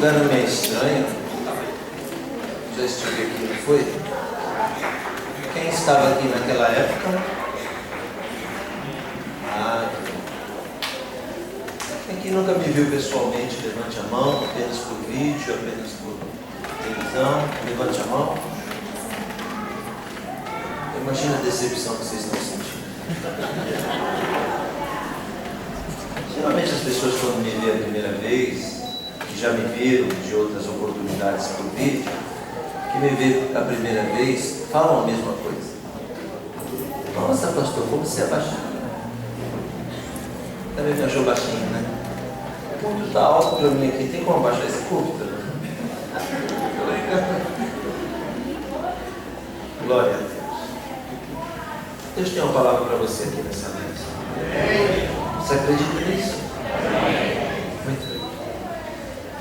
lugar não é estranho. Já estive aqui, não foi? Quem estava aqui naquela época? Quem nunca me viu pessoalmente, levante a mão, apenas por vídeo, apenas por televisão, levante a mão. Imagina a decepção que vocês estão sentindo. Geralmente as pessoas, quando me veem a primeira vez, que já me viram de outras oportunidades por vídeo, que me vê a primeira vez, falam a mesma coisa. Nossa, pastor, como você é baixinho. Também me achou baixinho, né? O ponto está alto para mim aqui, tem como abaixar esse púlpito? Glória a Deus. Deus tem uma palavra para você aqui nessa noite. Você acredita nisso? Muito bem.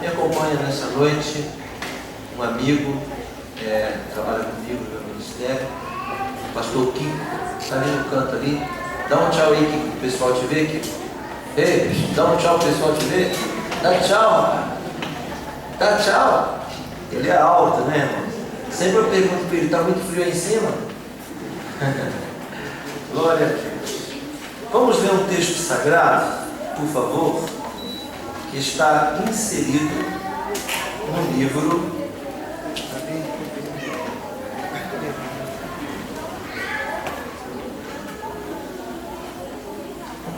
Me acompanha nessa noite um amigo, trabalha comigo no meu ministério, o pastor Kiko, está ali no canto ali. Dá um tchau aí, Kiko, o pessoal te vê, Kiko. Ei, dá um tchau, o pessoal te vê. Dá tchau, rapaz. Dá tchau. Ele é alto, né, irmão? Sempre eu pergunto para ele, está muito frio aí em cima? Glória a Deus. Vamos ler um texto sagrado, por favor, que está inserido no livro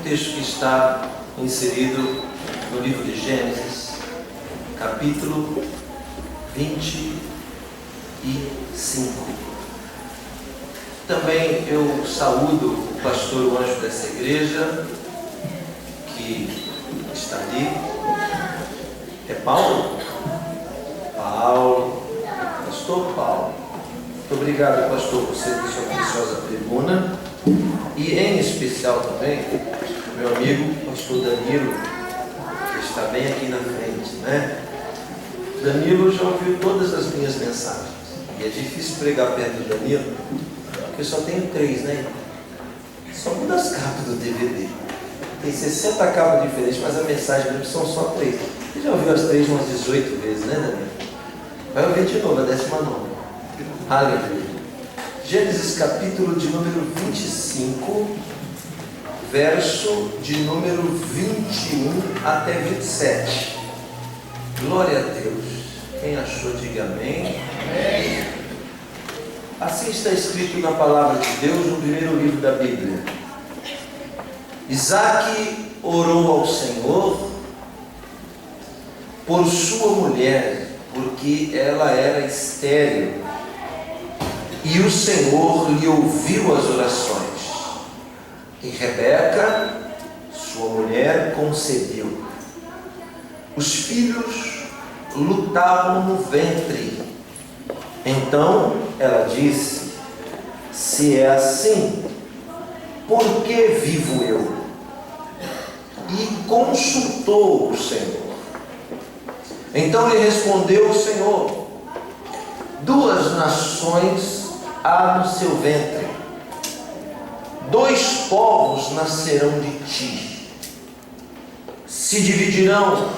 texto que está inserido no livro de Gênesis, capítulo 25. Também eu saúdo o pastor, o anjo dessa igreja, que está ali. É Paulo? Paulo, pastor Paulo. Muito obrigado, pastor, por ser de sua preciosa tribuna. E em especial também, meu amigo, pastor Danilo, que está bem aqui na frente, né? Danilo já ouviu todas as minhas mensagens. E é difícil pregar perto do Danilo, porque eu só tenho 3, né? Só muda as capas do DVD. Tem 60 capas diferentes, mas a mensagem mesmo são só 3. Você já ouviu as 3 umas 18 vezes, né, Danilo? Vai ouvir de novo, a 19ª. Aleluia. Gênesis capítulo de número 25, verso de número 21 até 27. Glória a Deus. Quem achou, diga amém. Amém. Assim está escrito na palavra de Deus no primeiro livro da Bíblia. Isaque orou ao Senhor por sua mulher, porque ela era estéril. E o Senhor lhe ouviu as orações. E Rebeca, sua mulher, concebeu. Os filhos lutavam no ventre. Então ela disse: se é assim, por que vivo eu? E consultou o Senhor. Então lhe respondeu o Senhor: 2 nações há no seu ventre, 2 povos nascerão de ti, se dividirão,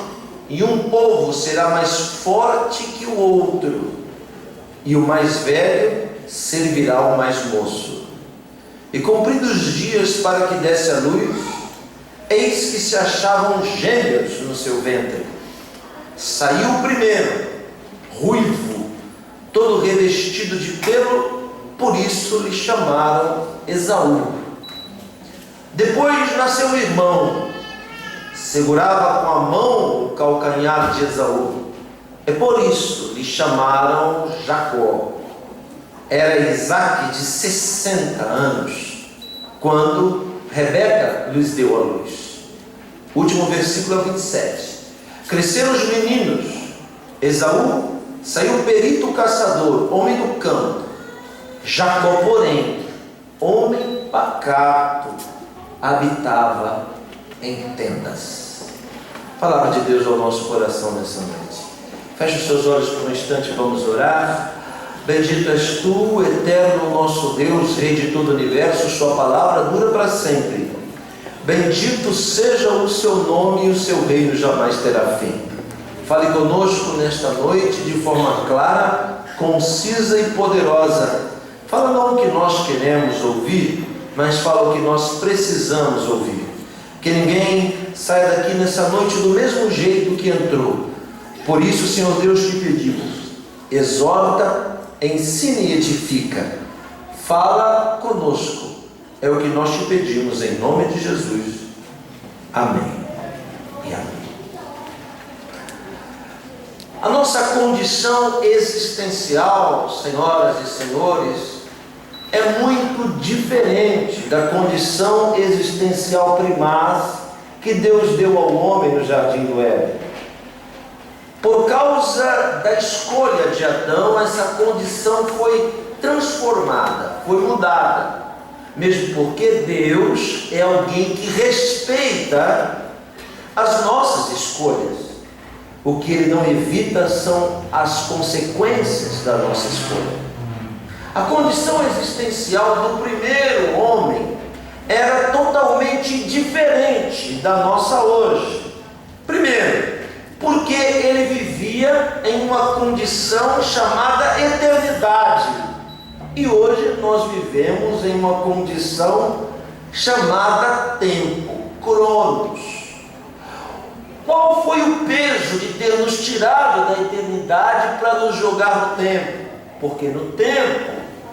e um povo será mais forte que o outro, e o mais velho servirá ao mais moço. E cumpridos os dias para que desse a luz, eis que se achavam gêmeos no seu ventre. Saiu o primeiro, ruivo, todo revestido de pelo, por isso lhe chamaram Esaú. Depois nasceu o irmão, segurava com a mão o calcanhar de Esaú, e por isso lhe chamaram Jacó. Era Isaque de 60 anos, quando Rebeca lhes deu a luz. Último versículo 27. Cresceram os meninos. Esaú saiu perito caçador, homem do campo. Jacó, porém, homem pacato, habitava em tendas. Palavra de Deus ao nosso coração nessa noite. Feche os seus olhos por um instante, vamos orar. Bendito és tu, eterno nosso Deus, Rei de todo o universo, sua palavra dura para sempre. Bendito seja o seu nome e o seu reino jamais terá fim. Fale conosco nesta noite de forma clara, concisa e poderosa. Fala não o que nós queremos ouvir, mas fala o que nós precisamos ouvir. Que ninguém saia daqui nessa noite do mesmo jeito que entrou. Por isso, Senhor Deus, te pedimos, exorta, ensina e edifica. Fala conosco. É o que nós te pedimos em nome de Jesus. Amém e amém. A nossa condição existencial, senhoras e senhores, é muito diferente da condição existencial primaz que Deus deu ao homem no jardim do Éden. Por causa da escolha de Adão, essa condição foi transformada, foi mudada. Mesmo porque Deus é alguém que respeita as nossas escolhas. O que Ele não evita são as consequências da nossa escolha. A condição existencial do primeiro homem era totalmente diferente da nossa hoje. Primeiro, porque ele vivia em uma condição chamada eternidade. E hoje nós vivemos em uma condição chamada tempo, cronos. Qual foi o peso de ter nos tirado da eternidade para nos jogar no tempo? Porque no tempo,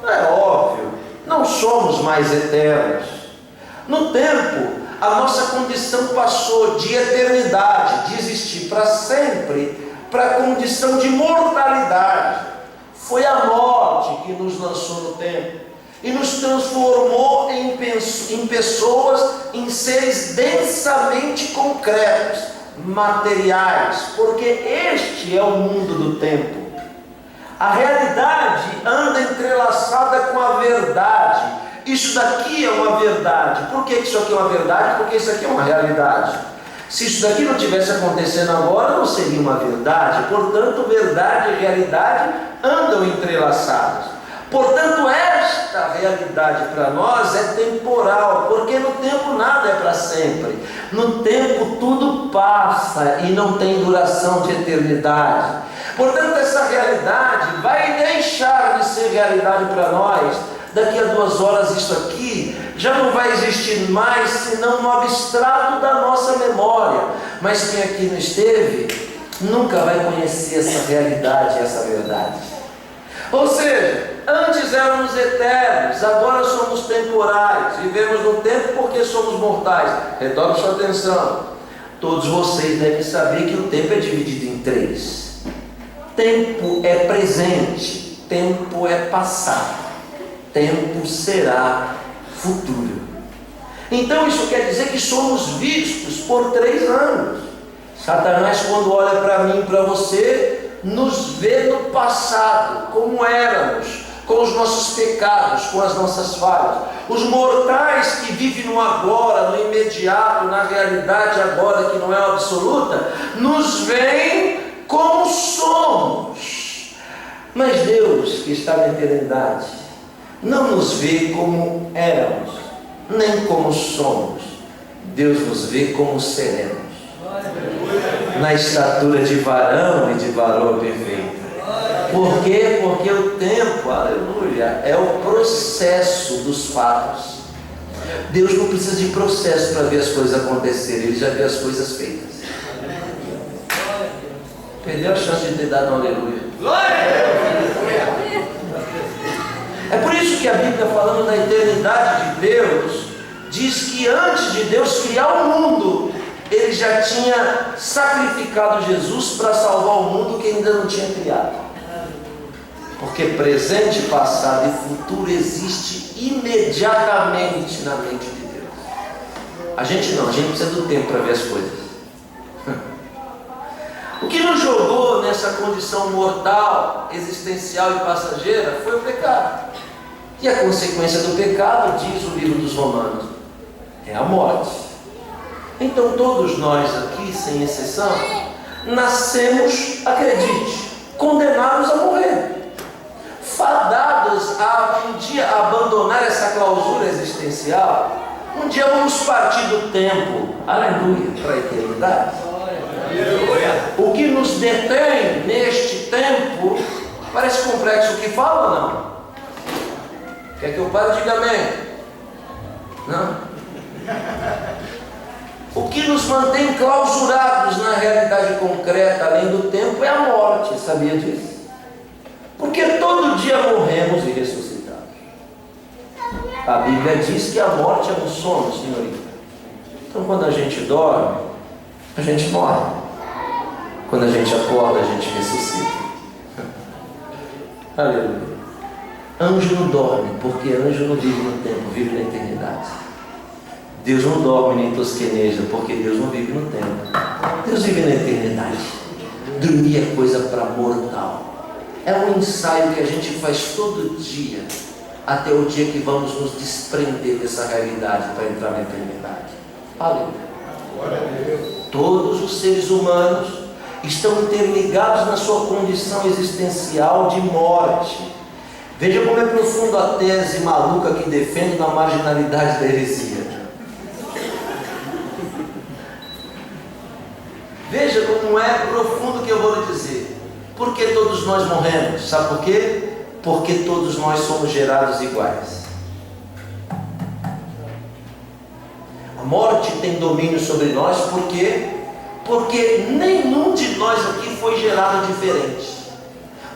é óbvio, não somos mais eternos. No tempo, a nossa condição passou de eternidade, de existir para sempre, para a condição de mortalidade. Foi a morte que nos lançou no tempo e nos transformou em pessoas, em seres densamente concretos, materiais, porque este é o mundo do tempo. A realidade anda entrelaçada com a verdade. Isso daqui é uma verdade. Por que isso aqui é uma verdade? Porque isso aqui é uma realidade. Se isso daqui não estivesse acontecendo agora, não seria uma verdade. Portanto, verdade e realidade andam entrelaçadas. Portanto, esta realidade para nós é temporal, porque no tempo nada é para sempre. No tempo tudo passa e não tem duração de eternidade. Portanto, essa realidade vai deixar de ser realidade para nós. Daqui a 2 horas isso aqui já não vai existir mais, senão no abstrato da nossa memória. Mas quem aqui não esteve, nunca vai conhecer essa realidade, essa verdade. Ou seja, antes éramos eternos, agora somos temporais. Vivemos no tempo porque somos mortais. Redobre sua atenção. Todos vocês devem saber que o tempo é dividido em 3. Tempo é presente, tempo é passado, tempo será futuro. Então isso quer dizer que somos vistos por 3 anos. Satanás, quando olha para mim e para você, nos vê no passado, como éramos, com os nossos pecados, com as nossas falhas. Os mortais que vivem no agora, no imediato, na realidade agora, que não é absoluta, nos veem como somos. Mas Deus, que está na eternidade, não nos vê como éramos, nem como somos. Deus nos vê como seremos, na estatura de varão e de varoa perfeita. Por quê? Porque o tempo, aleluia, é o processo dos fatos. Deus não precisa de processo para ver as coisas acontecerem, Ele já vê as coisas feitas. Perdeu a chance de ter dado um aleluia. É por isso que a Bíblia, falando da eternidade de Deus, diz que antes de Deus criar o mundo, Ele já tinha sacrificado Jesus para salvar o mundo que ainda não tinha criado. Porque presente, passado e futuro existe imediatamente na mente de Deus. A gente não, a gente precisa do tempo para ver as coisas. O que nos jogou nessa condição mortal, existencial e passageira foi o pecado. E a consequência do pecado, diz o livro dos Romanos, é a morte. Então todos nós aqui, sem exceção, nascemos, acredite, condenados a morrer, fadados a um dia abandonar essa clausura existencial. Um dia vamos partir do tempo, aleluia, para a eternidade. Aleluia. O que nos detém neste tempo parece complexo. O que fala ou não? Quer que eu pare? Diga amém. Não? O que nos mantém clausurados na realidade concreta, além do tempo, é a morte. Sabia disso? Porque todo dia morremos e ressuscitamos. A Bíblia diz que a morte é um sono, senhorita. Então, quando a gente dorme, a gente morre. Quando a gente acorda, a gente ressuscita. Aleluia. Anjo não dorme, porque anjo não vive no tempo, vive na eternidade. Deus não dorme nem tosqueneja, porque Deus não vive no tempo. Deus vive na eternidade. Dormir é coisa para mortal. É um ensaio que a gente faz todo dia, até o dia que vamos nos desprender dessa realidade para entrar na eternidade. Aleluia. Todos os seres humanos estão interligados na sua condição existencial de morte. Veja como é profundo a tese maluca que defende na marginalidade da heresia. Veja como é profundo o que eu vou lhe dizer. Por que todos nós morremos? Sabe por quê? Porque todos nós somos gerados iguais. A morte tem domínio sobre nós, por quê? Porque nenhum de nós aqui foi gerado diferente.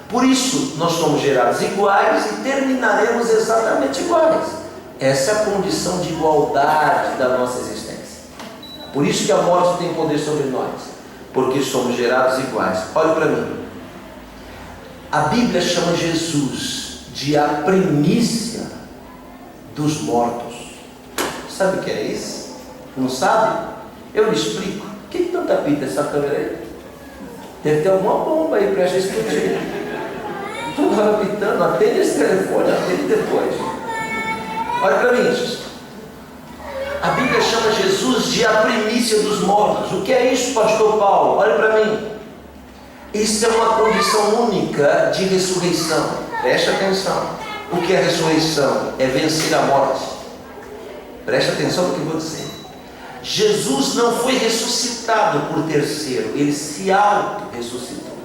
Por isso, nós somos gerados iguais e terminaremos exatamente iguais. Essa é a condição de igualdade da nossa existência. Por isso que a morte tem poder sobre nós, porque somos gerados iguais. Olhe para mim. A Bíblia chama Jesus de a primícia dos mortos. Sabe o que é isso? Não sabe? Eu lhe explico. O que tanta pita essa câmera aí? Deve ter alguma bomba aí para a gente explodir. Toda hora pitando, atende esse telefone, atende depois. Olha para mim, Jesus. A Bíblia chama Jesus de a primícia dos mortos. O que é isso, pastor Paulo? Olha para mim. Isso é uma condição única de ressurreição. Preste atenção. O que é ressurreição? É vencer a morte. Preste atenção no que eu vou dizer. Jesus não foi ressuscitado por terceiro, ele se auto-ressuscitou.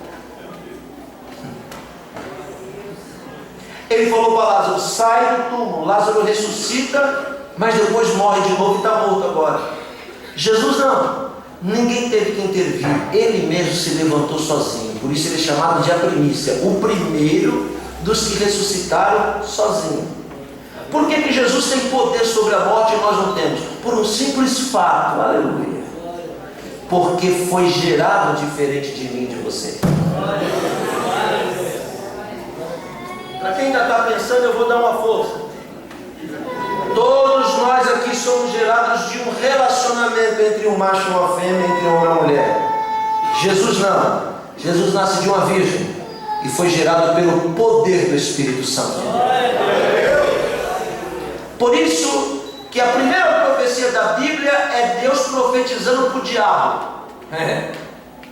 Ele falou para Lázaro: sai do túmulo. Lázaro ressuscita, mas depois morre de novo e está morto agora. Jesus não. Ninguém teve que intervir, ele mesmo se levantou sozinho. Por isso ele é chamado de a primícia, o primeiro dos que ressuscitaram sozinho. Por que Jesus tem poder sobre a morte e nós não temos? Por um simples fato, aleluia. Porque foi gerado diferente de mim e de você. Para quem ainda está pensando, eu vou dar uma força. Todos nós aqui somos gerados de um relacionamento entre um macho e uma fêmea, entre um homem e uma mulher. Jesus não. Jesus nasce de uma virgem e foi gerado pelo poder do Espírito Santo. Por isso que a primeira profecia da Bíblia é Deus profetizando para o diabo.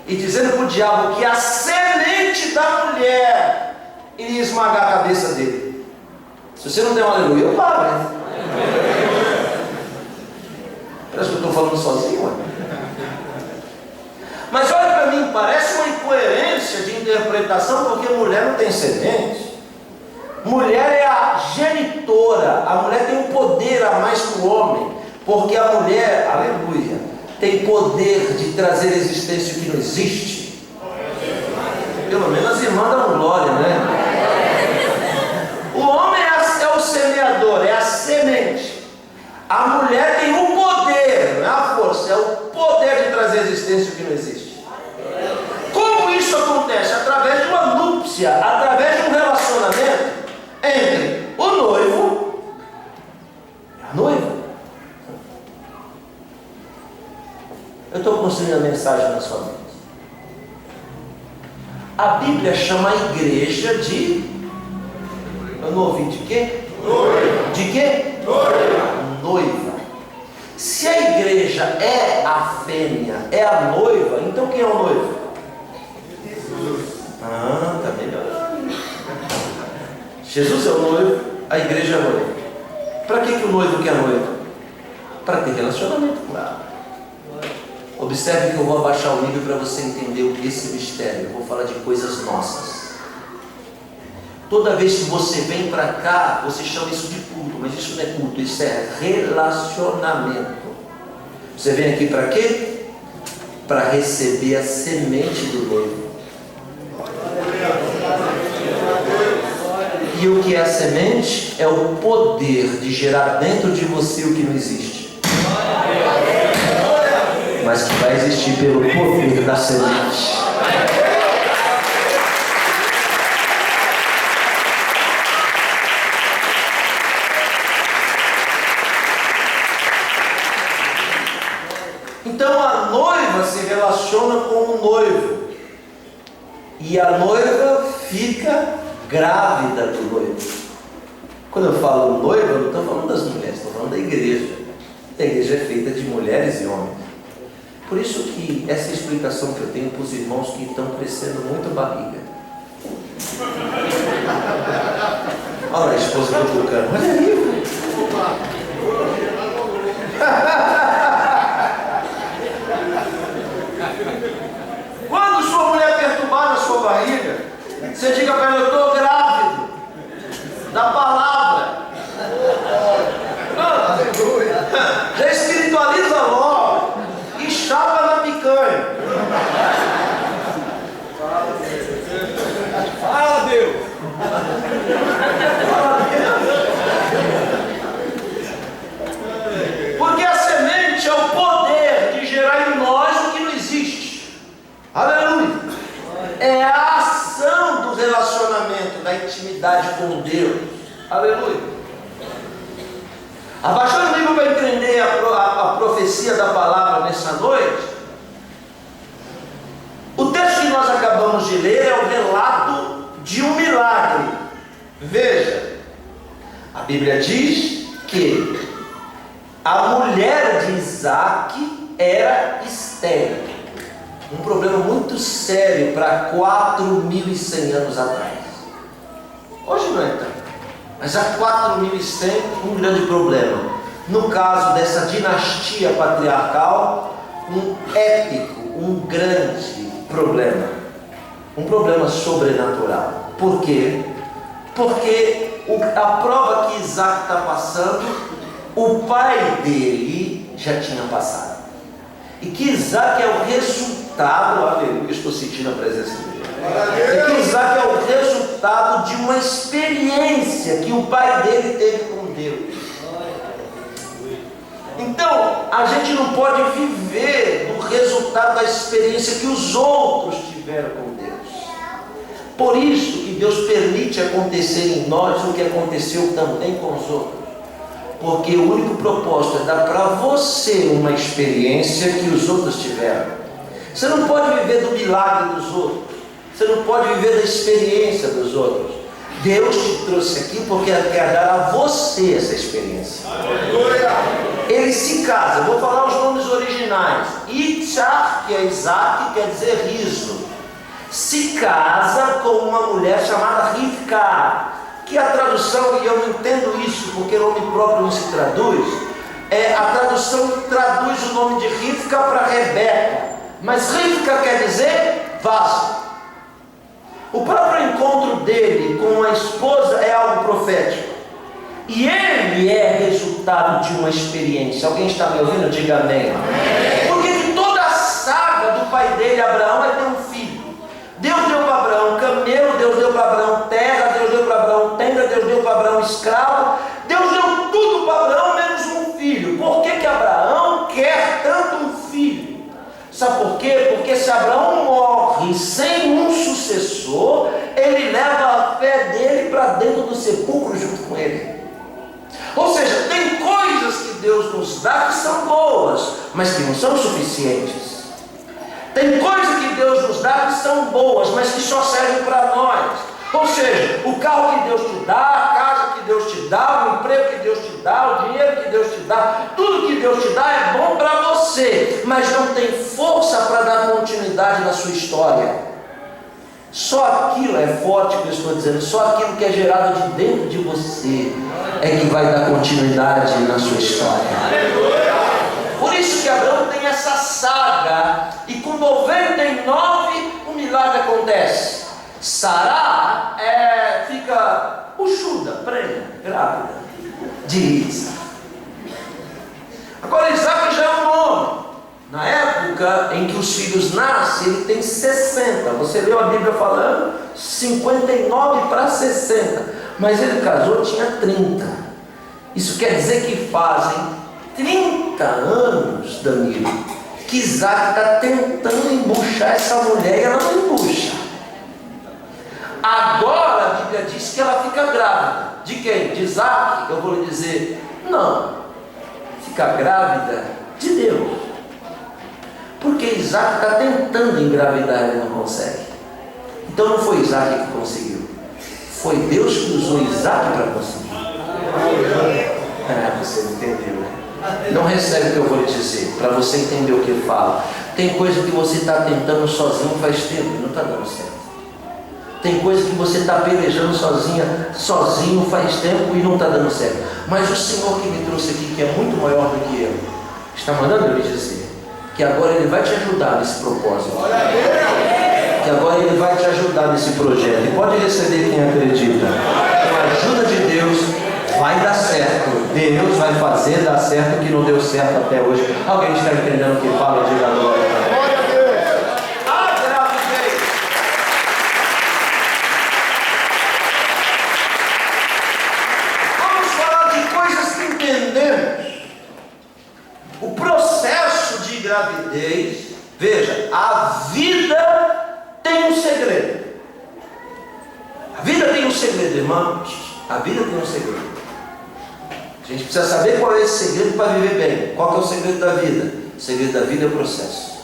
E dizendo para o diabo que a semente da mulher iria esmagar a cabeça dele. Se você não tem um aleluia, eu paro, né? Parece que eu estou falando sozinho, ué. Mas olha para mim, parece uma incoerência de interpretação, porque mulher não tem semente. Mulher é a genitora. A mulher tem um poder a mais que o homem, porque a mulher, aleluia, tem poder de trazer existência que não existe. Pelo menos as irmãs dão glória, né? O homem é o semeador, é a semente. A mulher tem o poder, não é a força, é o poder de trazer existência que não existe. Como isso acontece? Através de uma núpcia, através de um relacionamento entre o noivo e a noiva. Eu estou construindo a mensagem na sua mente. A Bíblia chama a igreja de... Eu não ouvi de quê? Noiva. De quê? Noiva. Noiva. Se a igreja é a fêmea, é a noiva, então quem é o noivo? Jesus. Está melhorando. Jesus é o noivo, a igreja é a noiva. Para que o noivo quer a noiva? Para ter relacionamento com ela. Observe que eu vou abaixar o nível para você entender esse mistério. Eu vou falar de coisas nossas. Toda vez que você vem para cá, você chama isso de culto, mas isso não é culto, isso é relacionamento. Você vem aqui para quê? Para receber a semente do noivo. E o que é a semente? É o poder de gerar dentro de você o que não existe, mas que vai existir pelo poder da semente. Então a noiva se relaciona com o noivo, e a noiva fica grávida do noivo. Quando eu falo noiva, eu não estou falando das mulheres, estou falando da igreja. A igreja é feita de mulheres e homens. Por isso que essa explicação que eu tenho para os irmãos que estão crescendo muito a barriga. Olha lá a esposa cutucando. Olha aí. Quando sua mulher perturbar na sua barriga, você diga para ela: eu estou grávido da palavra. Já espiritualiza logo e chapa na picanha. Fala, Deus. Porque a semente é o poder de gerar em nós o que não existe. Aleluia. É a ação do relacionamento, da intimidade com Deus. Aleluia. Abaixando o nível para entender a profecia da palavra nessa noite, o texto que nós acabamos de ler é o relato de um milagre. Veja, a Bíblia diz que a mulher de Isaac era estéril. Um problema muito sério para 4.100 anos atrás. Hoje não é tanto, mas há 4.100 um grande problema. No caso dessa dinastia patriarcal, um épico, um grande problema. Um problema sobrenatural. Por quê? Porque a prova que Isaac está passando, o pai dele já tinha passado. E que Isaac é o resultado, aleluia, estou sentindo a presença de Deus. E que Isaac é o resultado de uma experiência que o pai dele teve com Deus. Então, a gente não pode viver do resultado da experiência que os outros tiveram com Deus. Por isso que Deus permite acontecer em nós o que aconteceu também com os outros. Porque o único propósito é dar para você uma experiência que os outros tiveram. Você não pode viver do milagre dos outros. Você não pode viver da experiência dos outros. Deus te trouxe aqui porque Ele quer dar a você essa experiência. Ele se casa. Vou falar os nomes originais. Itzhak, que é Isaac, quer dizer riso. Se casa com uma mulher chamada Rivka, que a tradução, e eu não entendo isso porque o nome próprio não se traduz, a tradução traduz o nome de Rivka para Rebeca, mas Rivka quer dizer vaso. O próprio encontro dele com a esposa é algo profético, e ele é resultado de uma experiência. Alguém está me ouvindo? Diga amém. Porque de toda a saga do pai dele, Abraão, é ter um filho. Deus deu para Abraão camelo, Deus deu para Abraão terra, Deus deu para Abraão tenda, Deus deu para Abraão escravo, Deus deu tudo para Abraão menos um filho. Por que Abraão quer tanto um filho? Sabe por quê? Porque se Abraão morre sem um sucessor, ele leva a fé dele para dentro do sepulcro junto com ele. Ou seja, tem coisas que Deus nos dá que são boas, mas que não são suficientes. Tem coisas que Deus nos dá que são boas, mas que só servem para nós. Ou seja, o carro que Deus te dá, a casa que Deus te dá, o emprego que Deus te dá, o dinheiro que Deus te dá, tudo que Deus te dá é bom para você, mas não tem força para dar continuidade na sua história. Só aquilo é forte que eu estou dizendo, só aquilo que é gerado de dentro de você é que vai dar continuidade na sua história. Por isso que Abraão tem essa saga, e com 99 o milagre acontece. Sara fica buchuda, prenha, grávida de Isaac. Agora Isaac já é um homem. Na época em que os filhos nascem, ele tem 60. Você leu a Bíblia falando 59 para 60. Mas ele casou, tinha 30. Isso quer dizer que fazem 30 anos, Danilo, que Isaac está tentando embuchar essa mulher e ela não embucha. Agora a Bíblia diz que ela fica grávida. De quem? De Isaac? Eu vou lhe dizer, não. Fica grávida de Deus. Porque Isaac está tentando engravidar e não consegue. Então não foi Isaac que conseguiu. Foi Deus que usou Isaac para conseguir. Você não entendeu, né? Não recebe o que eu vou lhe dizer, para você entender o que eu falo. Tem coisa que você está tentando sozinho faz tempo e não está dando certo. Tem coisa que você está pelejando sozinho faz tempo e não está dando certo. Mas o Senhor que me trouxe aqui, que é muito maior do que eu, está mandando eu lhe dizer que agora Ele vai te ajudar nesse propósito. Que agora Ele vai te ajudar nesse projeto. E pode receber quem acredita. Com a ajuda de Deus vai dar certo. Deus vai fazer dar certo o que não deu certo até hoje. Alguém está entendendo o que fala? Diga agora. O processo de gravidez, veja, a vida tem um segredo. A vida tem um segredo, irmãos. A vida tem um segredo. A gente precisa saber qual é esse segredo para viver bem. Qual que é o segredo da vida? O segredo da vida é o processo.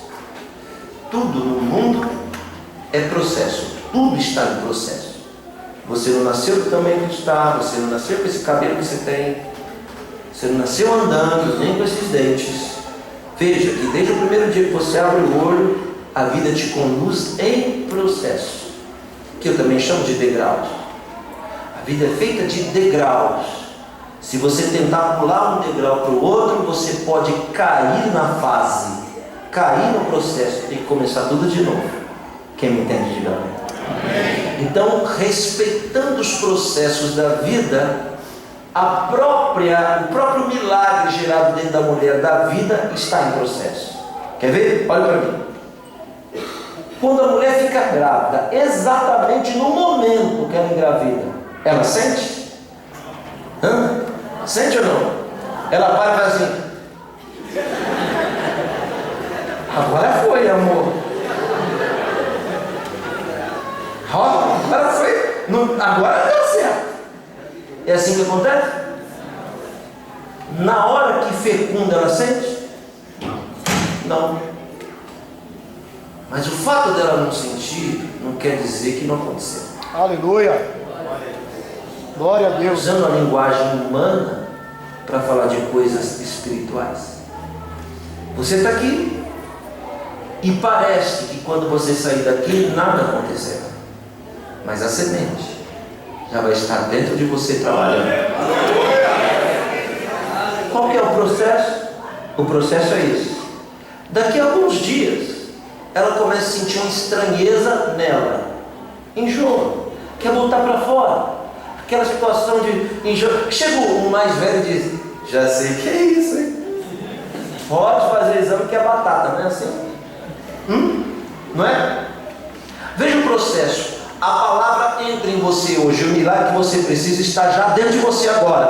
Tudo no mundo é processo. Tudo está em processo. Você não nasceu do tamanho que está. Você não nasceu com esse cabelo que você tem. Você não nasceu andando, nem com esses dentes. Veja que desde o primeiro dia que você abre o olho, a vida te conduz em processo, que eu também chamo de degraus. A vida é feita de degraus. Se você tentar pular um degrau para o outro, você pode cair na fase, cair no processo, tem que começar tudo de novo. Quem me entende, diga amém. Então, respeitando os processos da vida, o próprio milagre gerado dentro da mulher da vida está em processo. Quer ver? Olha para mim. Quando a mulher fica grávida, exatamente no momento que ela engravida, ela sente? Sente ou não? Ela para e faz assim. Agora foi, amor. Agora foi. Agora deu certo. É assim que acontece? Na hora que fecunda, ela sente? Não. Mas o fato dela não sentir não quer dizer que não aconteceu. Aleluia. Glória a Deus. Usando a linguagem humana para falar de coisas espirituais. Você está aqui e parece que quando você sair daqui nada acontecerá. Mas a semente já vai estar dentro de você trabalhando. Qual que é o processo? O processo é esse. Daqui a alguns dias ela começa a sentir uma estranheza nela, enjoo, quer botar para fora, aquela situação de enjoo. Chega o mais velho e diz: já sei que é isso, hein? Pode fazer exame que é batata, não é assim? Não é? Veja o processo. A palavra entra em você hoje. O milagre que você precisa está já dentro de você agora.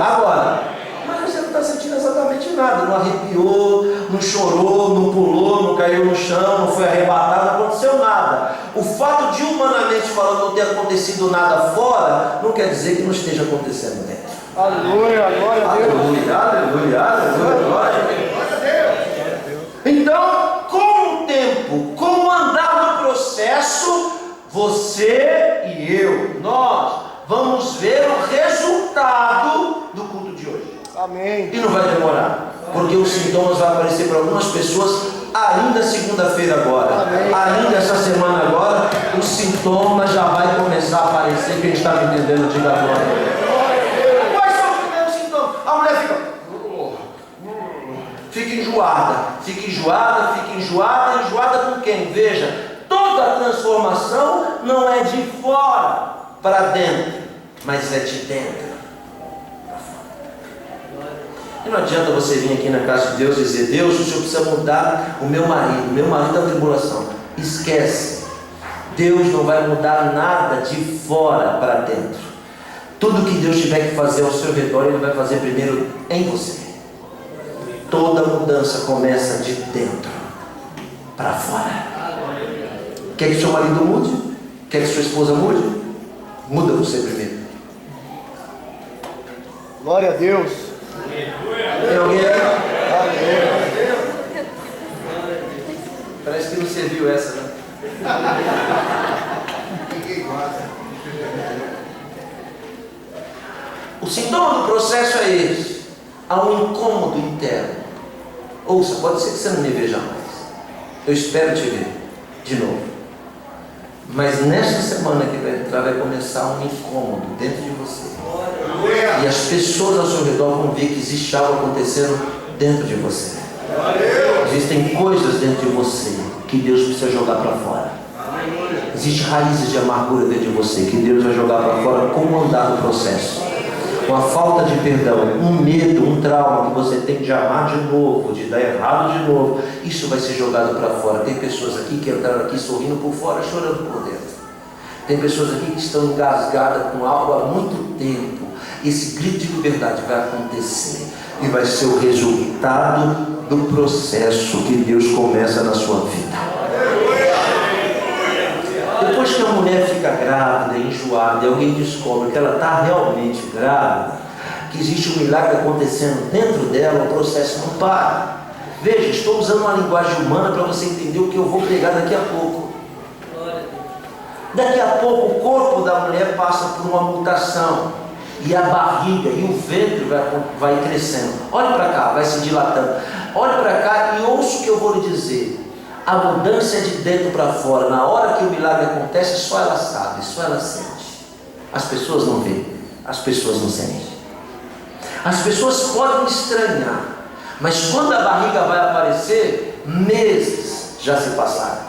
Mas você não está sentindo exatamente nada. Não arrepiou, não chorou, não pulou, não caiu no chão, não foi arrebatado, não aconteceu nada. O fato de humanamente falando não ter acontecido nada fora, não quer dizer que não esteja acontecendo dentro. Aleluia, glória a Deus. Aleluia, glória a Deus. Então, com o tempo, com o andar do processo, você e eu, nós vamos ver o resultado do culto de hoje. Amém. E não vai demorar, porque os sintomas vão aparecer para algumas pessoas ainda segunda-feira agora. Amém. Ainda essa semana agora, os sintomas já vai começar a aparecer. Quem está me entendendo, diga agora. Quais são os primeiros sintomas? A mulher fica enjoada. Fica enjoada, enjoada com quem? Veja, toda a transformação não é de fora para dentro, mas é de dentro para fora. E não adianta você vir aqui na casa de Deus e dizer: Deus, o Senhor precisa mudar o meu marido está em tribulação. Esquece. Deus não vai mudar nada de fora para dentro. Tudo que Deus tiver que fazer ao seu redor, Ele vai fazer primeiro em você. Toda mudança começa de dentro para fora. Quer que seu marido mude? Quer que sua esposa mude? Muda você primeiro. Glória a Deus. Tem alguém aí? Parece que não serviu essa, né? O sintoma do processo é esse: há um incômodo interno. Ouça, pode ser que você não me veja mais, eu espero te ver de novo, mas nesta semana que vai entrar, vai começar um incômodo dentro de você, e as pessoas ao seu redor vão ver que existe algo acontecendo dentro de você. Existem coisas dentro de você que Deus precisa jogar para fora. Existem raízes de amargura dentro de você que Deus vai jogar para fora. Como andar no processo? Uma falta de perdão, um medo, um trauma que você tem de amar de novo, de dar errado de novo, isso vai ser jogado para fora. Tem pessoas aqui que entraram aqui sorrindo por fora, chorando por dentro. Tem pessoas aqui que estão engasgadas com algo há muito tempo. Esse grito de liberdade vai acontecer e vai ser o resultado do processo que Deus começa na sua vida. Depois que a mulher fica grávida, enjoada, e alguém descobre que ela está realmente grávida, que existe um milagre acontecendo dentro dela, o processo não para. Veja, estou usando uma linguagem humana para você entender o que eu vou pregar daqui a pouco. Daqui a pouco o corpo da mulher passa por uma mutação, e a barriga e o ventre vai crescendo. Olhe para cá, vai se dilatando. Olhe para cá e ouça o que eu vou lhe dizer. A mudança é de dentro para fora. Na hora que o milagre acontece, só ela sabe, só ela sente. As pessoas não veem, as pessoas não sentem. As pessoas podem estranhar, mas quando a barriga vai aparecer, meses já se passaram.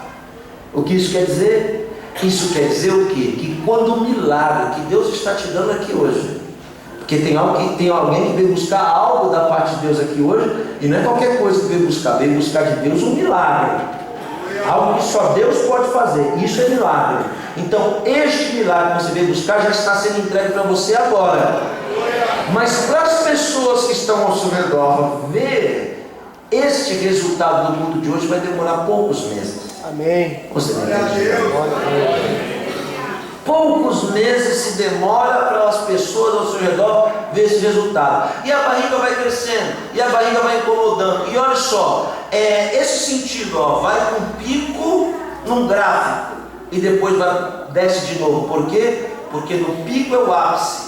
O que isso quer dizer? Isso quer dizer o quê? Que quando o milagre que Deus está te dando aqui hoje, porque tem alguém que veio buscar algo da parte de Deus aqui hoje, e não é qualquer coisa que veio buscar de Deus um milagre, algo que só Deus pode fazer. Isso é milagre. Então este milagre que você veio buscar já está sendo entregue para você agora. Mas para as pessoas que estão ao seu redor ver este resultado do mundo de hoje, vai demorar poucos meses. Amém. Você não entende? Poucos meses se demora para as pessoas ao seu redor ver esse resultado. E a barriga vai crescendo, e a barriga vai incomodando. E olha só, esse sentido, vai com pico num gráfico e depois desce de novo. Por quê? Porque no pico é o ápice.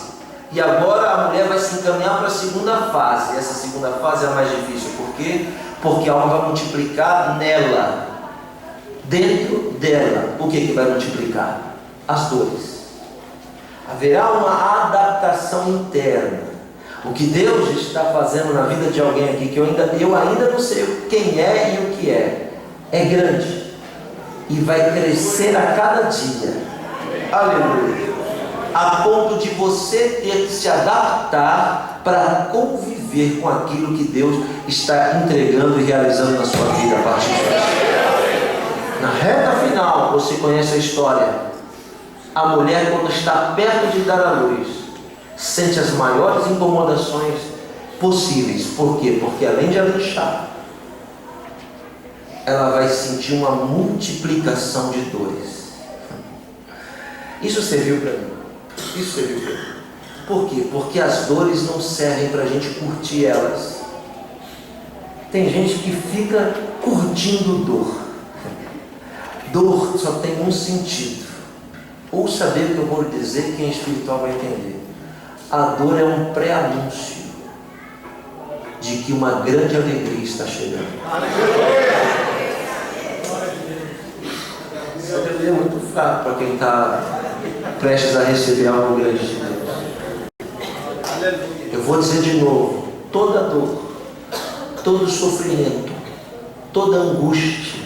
E agora a mulher vai se encaminhar para a segunda fase. Essa segunda fase é a mais difícil. Por quê? Porque algo vai multiplicar nela, dentro dela. O que vai multiplicar? As dores. Haverá uma adaptação interna. O que Deus está fazendo na vida de alguém aqui, que eu ainda não sei quem é e o que é grande e vai crescer a cada dia. Aleluia. A ponto de você ter que se adaptar para conviver com aquilo que Deus está entregando e realizando na sua vida a partir de hoje. Na reta final, você conhece a história. A mulher, quando está perto de dar à luz, sente as maiores incomodações possíveis. Por quê? Porque além de ela inchar, ela vai sentir uma multiplicação de dores. Isso serviu para mim. Isso serviu para mim. Por quê? Porque as dores não servem para a gente curtir elas. Tem gente que fica curtindo dor. Dor só tem um sentido. Ouça bem o que eu vou lhe dizer, quem é espiritual vai entender. A dor é um pré-anúncio de que uma grande alegria está chegando. Essa alegria é muito fraco para quem está prestes a receber algo grande de Deus. Eu vou dizer de novo, toda dor todo sofrimento, toda angústia,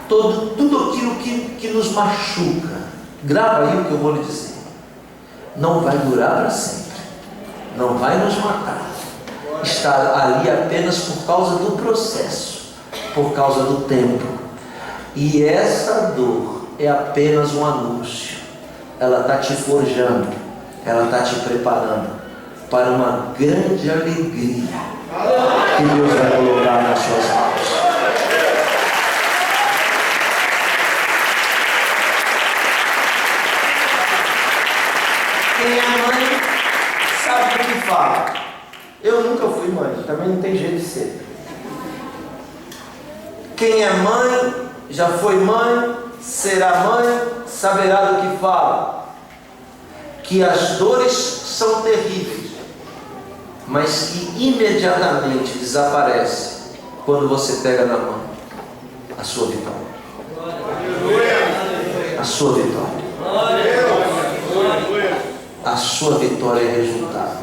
tudo aquilo que nos machuca, grava aí o que eu vou lhe dizer, não vai durar para sempre, não vai nos matar, está ali apenas por causa do processo, por causa do tempo, e essa dor é apenas um anúncio, ela está te forjando, ela está te preparando para uma grande alegria que Deus vai colocar nas suas mãos. Quem é mãe sabe o que fala. Eu nunca fui mãe, também não tem jeito de ser. Quem é mãe, já foi mãe, será mãe, saberá do que fala. Que as dores são terríveis, mas que imediatamente desaparece quando você pega na mão a sua vitória. A sua vitória. A sua vitória é resultado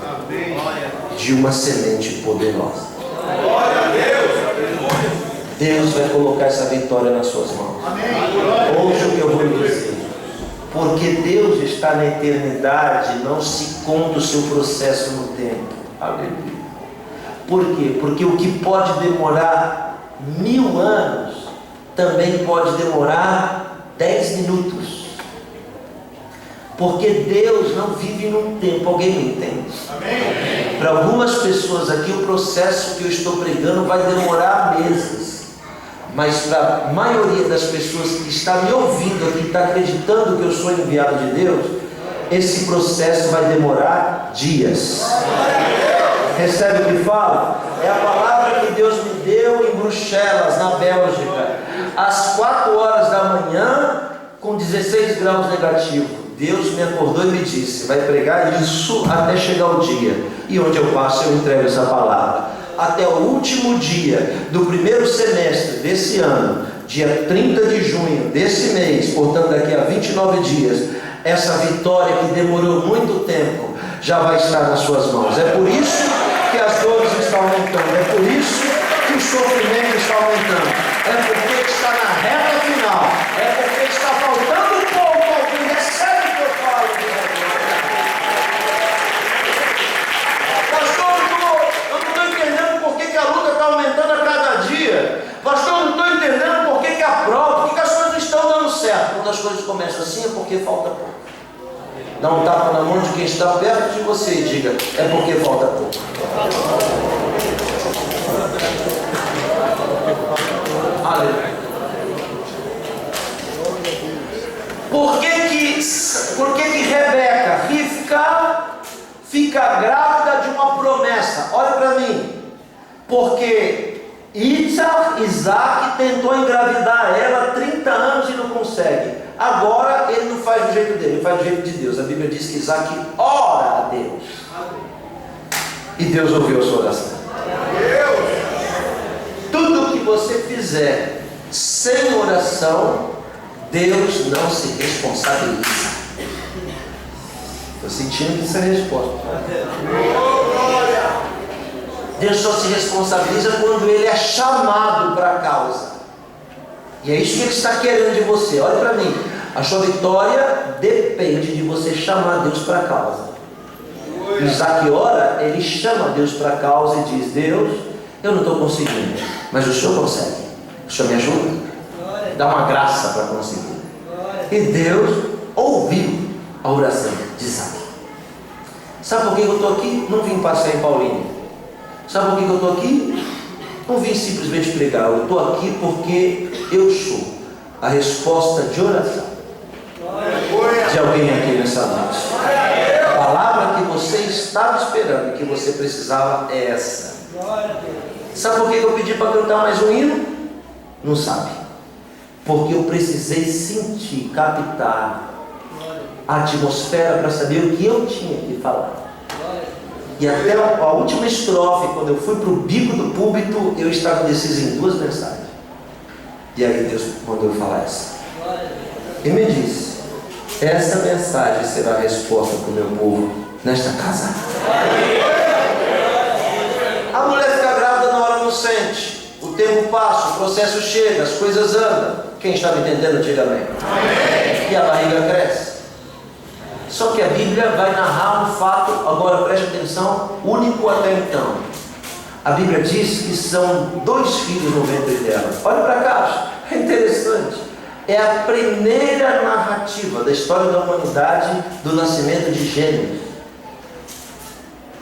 de uma semente poderosa. Deus vai colocar essa vitória nas suas mãos. Ouça o que eu vou lhe dizer. Porque Deus está na eternidade, não se conta o seu processo no tempo. Aleluia. Por quê? Porque o que pode demorar 1000 anos, também pode demorar 10 minutos. Porque Deus não vive num tempo. Alguém me entende? Amém. Para algumas pessoas aqui, o processo que eu estou pregando vai demorar meses. Mas para a maioria das pessoas que está me ouvindo aqui, está acreditando que eu sou enviado de Deus, esse processo vai demorar dias. Recebe o que fala? É a palavra que Deus me deu em Bruxelas, na Bélgica, às 4 horas da manhã, com 16 graus negativos. Deus me acordou e me disse: vai pregar isso até chegar o dia, e onde eu passo eu entrego essa palavra. Até o último dia do primeiro semestre desse ano, dia 30 de junho desse mês, portanto daqui a 29 dias, essa vitória que demorou muito tempo já vai estar nas suas mãos. É por isso que as dores estão aumentando, é por isso que o sofrimento está aumentando, é porque está na reta final, é porque está faltando pouco ao fim. Recebe o que eu falo, pastor, eu não estou entendendo por que a luta está aumentando a cada dia. Pastor, eu não estou entendendo por que a prova, por que as coisas não estão dando certo. Quando as coisas começam assim é porque falta pouco. Dá um tapa na mão de quem está perto de você e diga: é porque falta pouco. Aleluia. Por que Rebeca, Rivca, fica grávida de uma promessa? Olha para mim. Porque Isaac tentou engravidar ela 30 anos e não consegue. Agora ele não faz do jeito dele, ele faz do jeito de Deus. A Bíblia diz que Isaac ora a Deus, e Deus ouviu a sua oração. Tudo que você fizer sem oração, Deus não se responsabiliza. Estou sentindo que isso é a resposta. Deus só se responsabiliza quando Ele é chamado para a causa. E é isso que Ele está querendo de você. Olha para mim. A sua vitória depende de você chamar Deus para a causa. Isaac ora, ele chama Deus para a causa e diz: Deus, eu não estou conseguindo, mas o Senhor consegue. O Senhor me ajuda. Dá uma graça para conseguir. E Deus ouviu a oração de Isaac. Sabe por que eu estou aqui? Não vim passear em Paulínia. Sabe por que eu estou aqui? Não vim simplesmente pregar. Eu estou aqui porque eu sou a resposta de oração de alguém aqui nessa noite. A palavra que você estava esperando e que você precisava é essa. Sabe por que eu pedi para cantar mais um hino? Não sabe. Porque eu precisei sentir, captar a atmosfera para saber o que eu tinha que falar. E até a última estrofe, quando eu fui para o bico do púlpito, eu estava indeciso em 2 mensagens. E aí Deus mandou eu falar essa. E me disse: essa mensagem será a resposta para o meu povo nesta casa. A mulher fica grávida na hora sente, o tempo passa, o processo chega, as coisas andam. Quem está me entendendo, diga amém. Amém. E a barriga cresce. Só que a Bíblia vai narrar um fato, agora preste atenção, único até então. A Bíblia diz que são 2 filhos no ventre dela. Olha para cá, é interessante. É a primeira narrativa da história da humanidade do nascimento de gêmeos.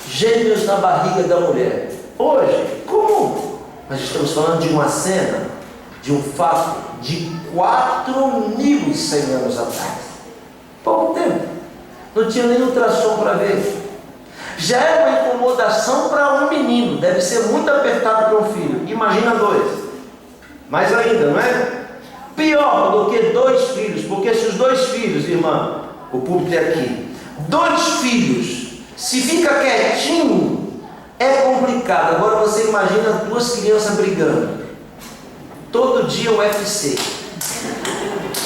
Gêmeos na barriga da mulher. Hoje, comum. Nós estamos falando de uma cena, de um fato de 4.100 anos atrás. Pouco tempo. Não tinha nem ultrassom para ver. Já é uma incomodação para um menino. Deve ser muito apertado para um filho. Imagina 2. Mais ainda, não é? Pior do que 2 filhos. Porque se os 2 filhos, irmã, o público é aqui, 2 filhos, se fica quietinho, é complicado. Agora você imagina 2 crianças brigando. Todo dia o UFC.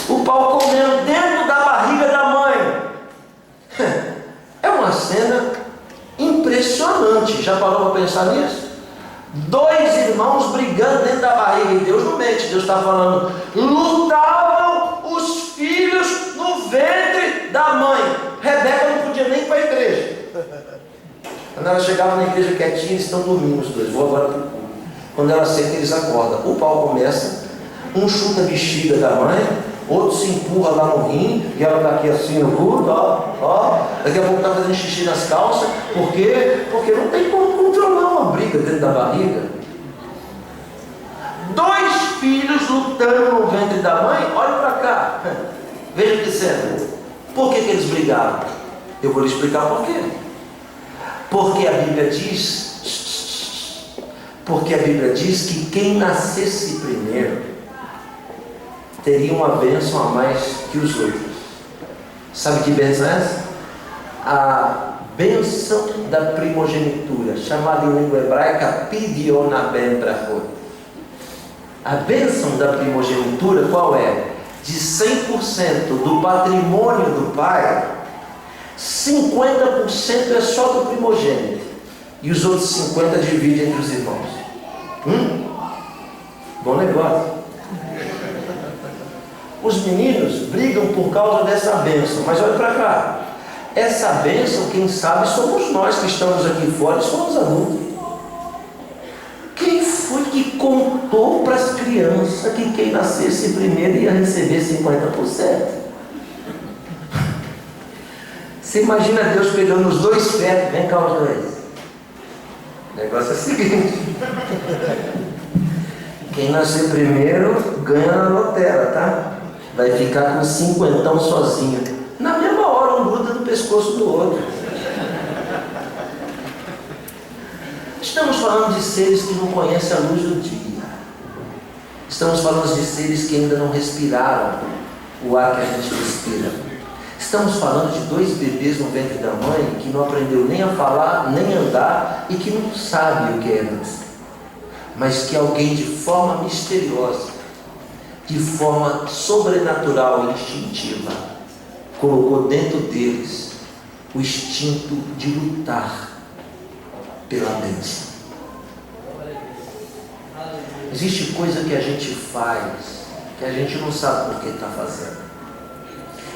O pau comendo dentro da barriga da mãe. É uma cena impressionante. Já parou para pensar nisso? 2 irmãos brigando dentro da barriga. E Deus não mente. Deus está falando: lutavam os filhos no ventre da mãe. Rebeca não podia nem ir para a igreja. Quando ela chegava na igreja quietinha, eles estão dormindo os 2. Vou agora para o culto. Quando ela senta, eles acordam. O pau começa. Um chuta a bexiga da mãe, outro se empurra lá no rim, e ela está aqui assim no culto, ó. Daqui a pouco está fazendo xixi nas calças. Por quê? Porque não tem como controlar uma briga dentro da barriga. 2 filhos lutando no ventre da mãe. Olha para cá. Veja que cena. Por que eles brigaram? Eu vou lhe explicar por quê. Porque a Bíblia diz que quem nascesse primeiro teria uma bênção a mais que os outros. Sabe que bênção é essa? A bênção da primogenitura, chamada em língua hebraica pidionaben brachot. A bênção da primogenitura qual é? De 100% do patrimônio do pai, 50% é só do primogênito, e os outros 50% dividem entre os irmãos. Bom negócio. Os meninos brigam por causa dessa bênção, mas olha para cá. Essa bênção, quem sabe, somos nós que estamos aqui fora e somos adultos. Quem foi que contou para as crianças que quem nascesse primeiro ia receber 50%? Você imagina Deus pegando os 2 fetos, vem cá os 2. O negócio é o seguinte: quem nascer primeiro ganha na lotera, tá? Vai ficar com 50 sozinho. Na mesma hora, um gruda no pescoço do outro. Estamos falando de seres que não conhecem a luz do dia. Estamos falando de seres que ainda não respiraram o ar que a gente respira. Estamos falando de 2 bebês no ventre da mãe que não aprendeu nem a falar, nem a andar e que não sabe o que é nascer. Mas que alguém de forma misteriosa, de forma sobrenatural e instintiva, colocou dentro deles o instinto de lutar pela bênção. Existe coisa que a gente faz que a gente não sabe por que está fazendo.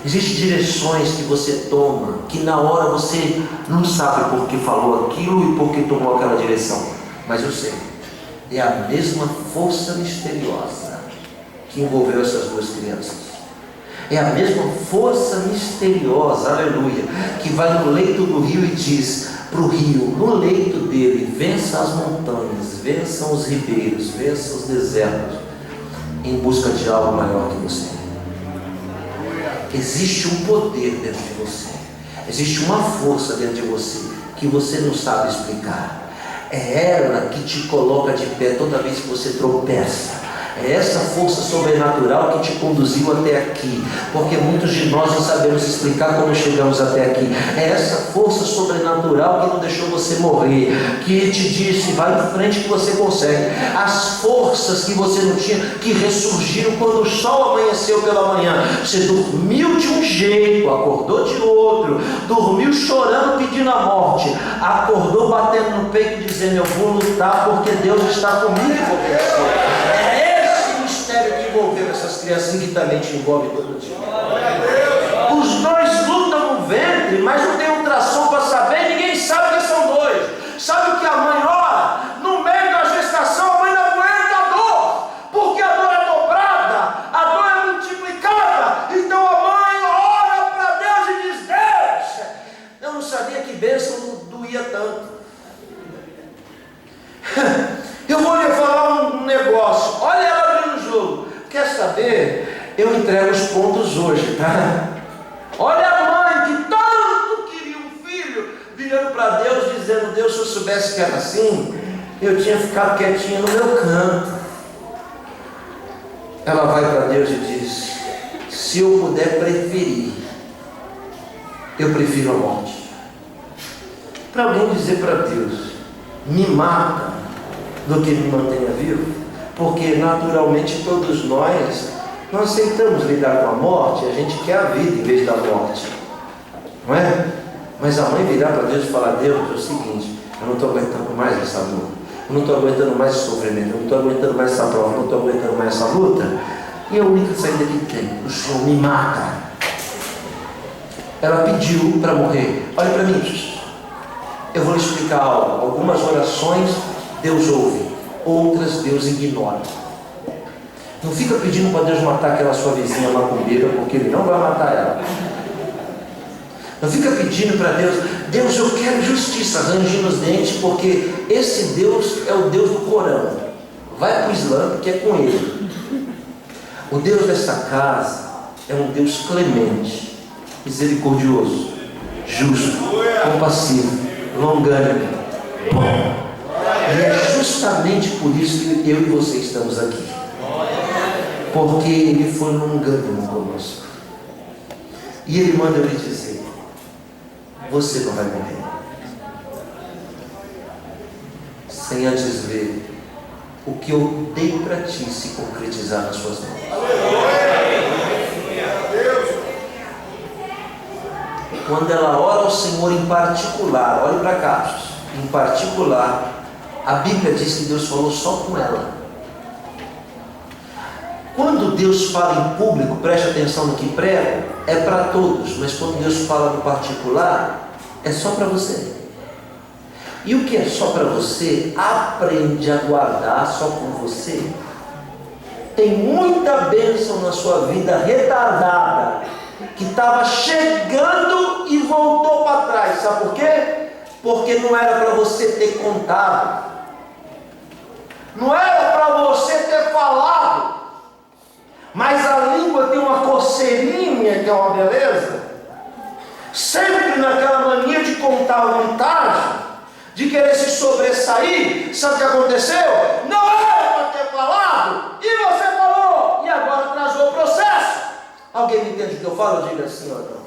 Existem direções que você toma que na hora você não sabe por que falou aquilo e por que tomou aquela direção. Mas eu sei. É a mesma força misteriosa que envolveu essas 2 crianças. É a mesma força misteriosa, aleluia, que vai no leito do rio e diz para o rio, no leito dele: vença as montanhas, vençam os ribeiros, vença os desertos, em busca de algo maior que você. Existe um poder dentro de você, existe uma força dentro de você que você não sabe explicar. É ela que te coloca de pé toda vez que você tropeça. É essa força sobrenatural que te conduziu até aqui, porque muitos de nós não sabemos explicar como chegamos até aqui. É essa força sobrenatural que não deixou você morrer, que te disse, vai em frente que você consegue. As forças que você não tinha, que ressurgiram quando o sol amanheceu pela manhã. Você dormiu de um jeito, acordou de outro, dormiu chorando pedindo a morte, acordou batendo no peito dizendo, eu vou lutar porque Deus está comigo e vou vencer. Que envolveu essas crianças que também te envolve todo dia. Os dois lutam no ventre, mas não tem ultrassom para saber, ninguém sabe que são dois. Sabe o que a mãe ora? No meio da gestação, a mãe não aguenta a dor, porque a dor é dobrada, a dor é multiplicada. Então a mãe ora para Deus e diz, Deus, eu não sabia que bênção doía tanto. Eu vou lhe falar um negócio, olha ela abrindo o jogo. Quer saber? Eu entrego os pontos hoje, tá? Olha a mãe que tanto queria um filho, virando para Deus, dizendo, Deus, se eu soubesse que era assim, eu tinha ficado quietinha no meu canto. Ela vai para Deus e diz, se eu puder preferir, eu prefiro a morte. Para alguém dizer para Deus, me mata do que me mantenha vivo, porque naturalmente todos nós não aceitamos lidar com a morte, a gente quer a vida em vez da morte, não é? Mas a mãe virar para Deus e falar, Deus, é o seguinte, eu não estou aguentando mais essa dor, eu não estou aguentando mais esse sofrimento, eu não estou aguentando mais essa prova, eu não estou aguentando mais essa luta, e a única saída que tem, o Senhor me mata. Ela pediu para morrer. Olha para mim, eu vou lhe explicar algo. Algumas orações Deus ouve, outras Deus ignora. Não fica pedindo para Deus matar aquela sua vizinha macumbeira, porque Ele não vai matar ela. Não fica pedindo para Deus, Deus, eu quero justiça, rangindo os dentes, porque esse Deus é o Deus do Corão. Vai para o Islã, porque é com Ele. O Deus desta casa é um Deus clemente, misericordioso, justo, compassivo, longânimo, bom. E é justamente por isso que eu e você estamos aqui, porque Ele foi longânimo conosco. E Ele manda eu lhe dizer, você não vai morrer sem antes ver o que eu dei para ti se concretizar nas suas mãos. Quando ela ora ao Senhor em particular, olhe para cá, em particular, a Bíblia diz que Deus falou só com ela. Quando Deus fala em público, preste atenção no que prega, é para todos, mas quando Deus fala no particular, é só para você. E o que é só para você, aprende a guardar só com você. Tem muita bênção na sua vida retardada, que estava chegando e voltou para trás. Sabe por quê? Porque não era para você ter contado, não era para você ter falado, mas a língua tem uma coceirinha que é uma beleza, sempre naquela mania de contar vantagem, de querer se sobressair. Sabe o que aconteceu? Não era para ter falado, e você falou, e agora atrasou o processo. Alguém me entende o que eu falo? Diga sim ou não.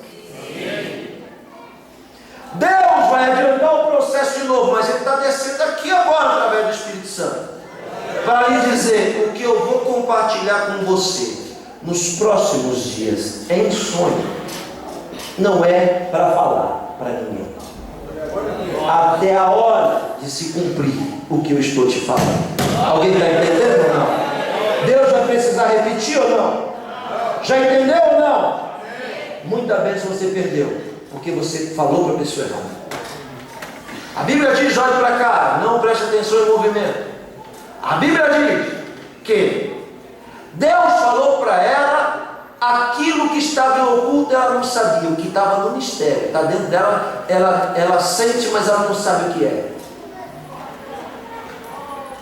Deus vai adiantar o processo de novo, mas Ele está descendo aqui agora através do Espírito Santo, para lhe dizer o que eu vou compartilhar com você nos próximos dias, em sonho. Não é para falar para ninguém, até a hora de se cumprir o que eu estou te falando. Alguém está entendendo ou não? Deus vai precisar repetir ou não? Já entendeu ou não? Muita bênção você perdeu, porque você falou para a pessoa errada. A Bíblia diz, olhe para cá, não preste atenção em movimento. A Bíblia diz que Deus falou para ela aquilo que estava em oculto, ela não sabia, o que estava no mistério, está dentro dela, ela sente, mas ela não sabe o que é.